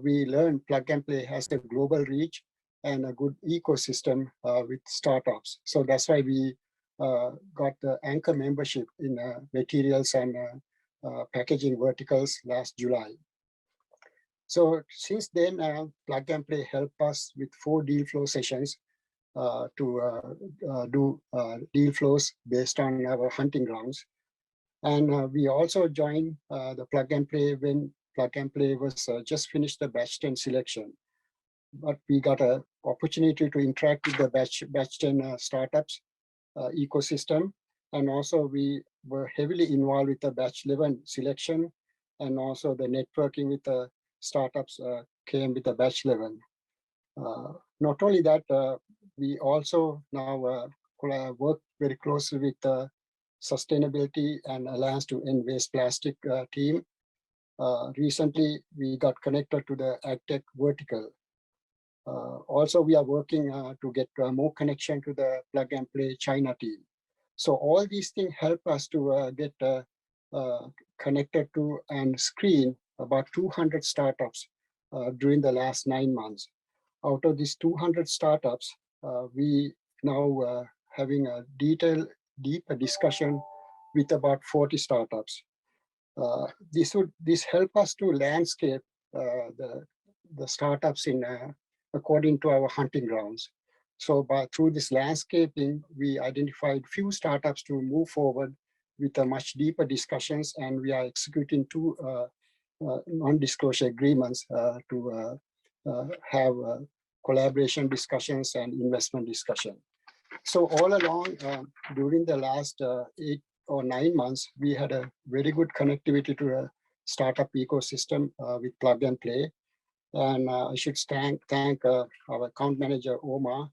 we learned Plug and Play has a global reach and a good ecosystem with startups. So that's why we got the anchor membership in materials and packaging verticals last July. So since then, Plug and Play helped us with 4 deal flow sessions to do deal flows based on our hunting grounds. And we also joined the Plug and Play when Plug and Play was just finished the batch 10 selection. But we got an opportunity to interact with the batch 10 startups ecosystem. And also we were heavily involved with the batch 11 selection, and also the networking with the startups came with the batch 11. Not only that, we also now work very closely with the Sustainability and Alliance to End Waste Plastic team. Recently, we got connected to the AgTech vertical. Also, we are working to get more connection to the Plug and Play China team. So all these things help us to get connected to and screen about 200 startups during the last 9 months. Out of these 200 startups, we now having a deeper discussion with about 40 startups. This help us to landscape the startups in according to our hunting grounds. So through this landscaping, we identified few startups to move forward with a much deeper discussions, and we are executing 2 non-disclosure agreements to have collaboration discussions and investment discussion. So all along, during the last 8 or 9 months, we had a very good connectivity to a startup ecosystem with Plug and Play. And I should thank our account manager, Omar,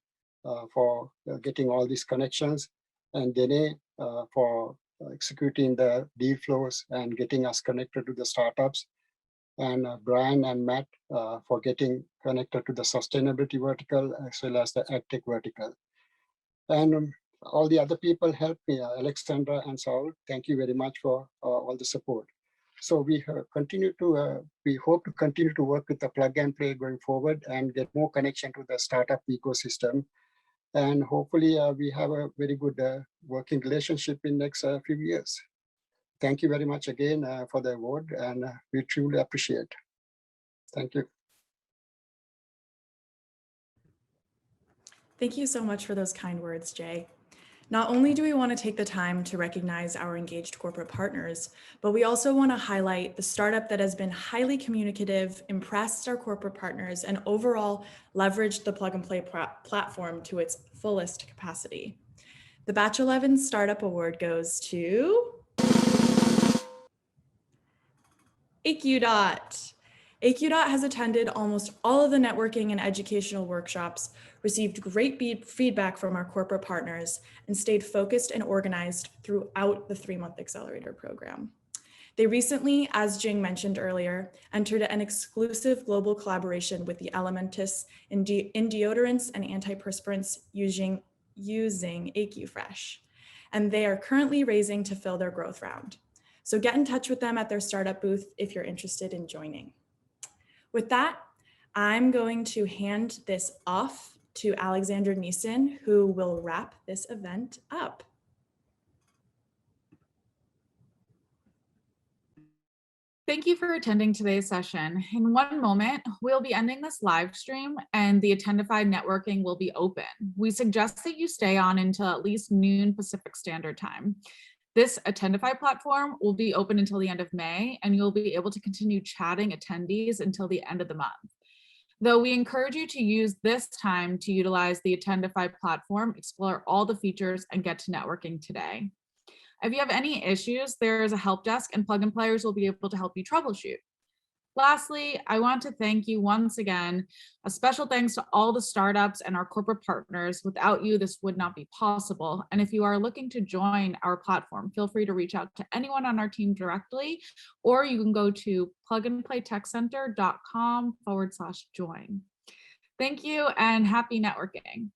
for getting all these connections, and Dene for executing the deal flows and getting us connected to the startups, and Brian and Matt for getting connected to the sustainability vertical as well as the AgTech vertical. And all the other people helped me, Alexandra and Saul. Thank you very much for all the support. So we hope to continue to work with the Plug and Play going forward and get more connection to the startup ecosystem. And hopefully we have a very good working relationship in next few years. Thank you very much again for the award, and we truly appreciate. Thank you. Thank you so much for those kind words, Jay. Not only do we want to take the time to recognize our engaged corporate partners, but we also want to highlight the startup that has been highly communicative, impressed our corporate partners, and overall leveraged the Plug and Play platform to its fullest capacity. The Batch 11 Startup Award goes to Aqdot. Aqdot has attended almost all of the networking and educational workshops, received great feedback from our corporate partners, and stayed focused and organized throughout the 3-month accelerator program. They recently, as Jing mentioned earlier, entered an exclusive global collaboration with the Elementis in deodorants and antiperspirants using AQFresh, and they are currently raising to fill their growth round. So get in touch with them at their startup booth if you're interested in joining. With that, I'm going to hand this off to Alexander Neeson, who will wrap this event up. Thank you for attending today's session. In one moment, we'll be ending this live stream and the Attendify networking will be open. We suggest that you stay on until at least noon Pacific Standard Time. This Attendify platform will be open until the end of May, and you'll be able to continue chatting attendees until the end of the month. Though we encourage you to use this time to utilize the Attendify platform, explore all the features, and get to networking today. If you have any issues, there is a help desk and Plug and Players will be able to help you troubleshoot. Lastly, I want to thank you once again. A special thanks to all the startups and our corporate partners. Without you, this would not be possible. And if you are looking to join our platform, feel free to reach out to anyone on our team directly, or you can go to plugandplaytechcenter.com/join. Thank you and happy networking.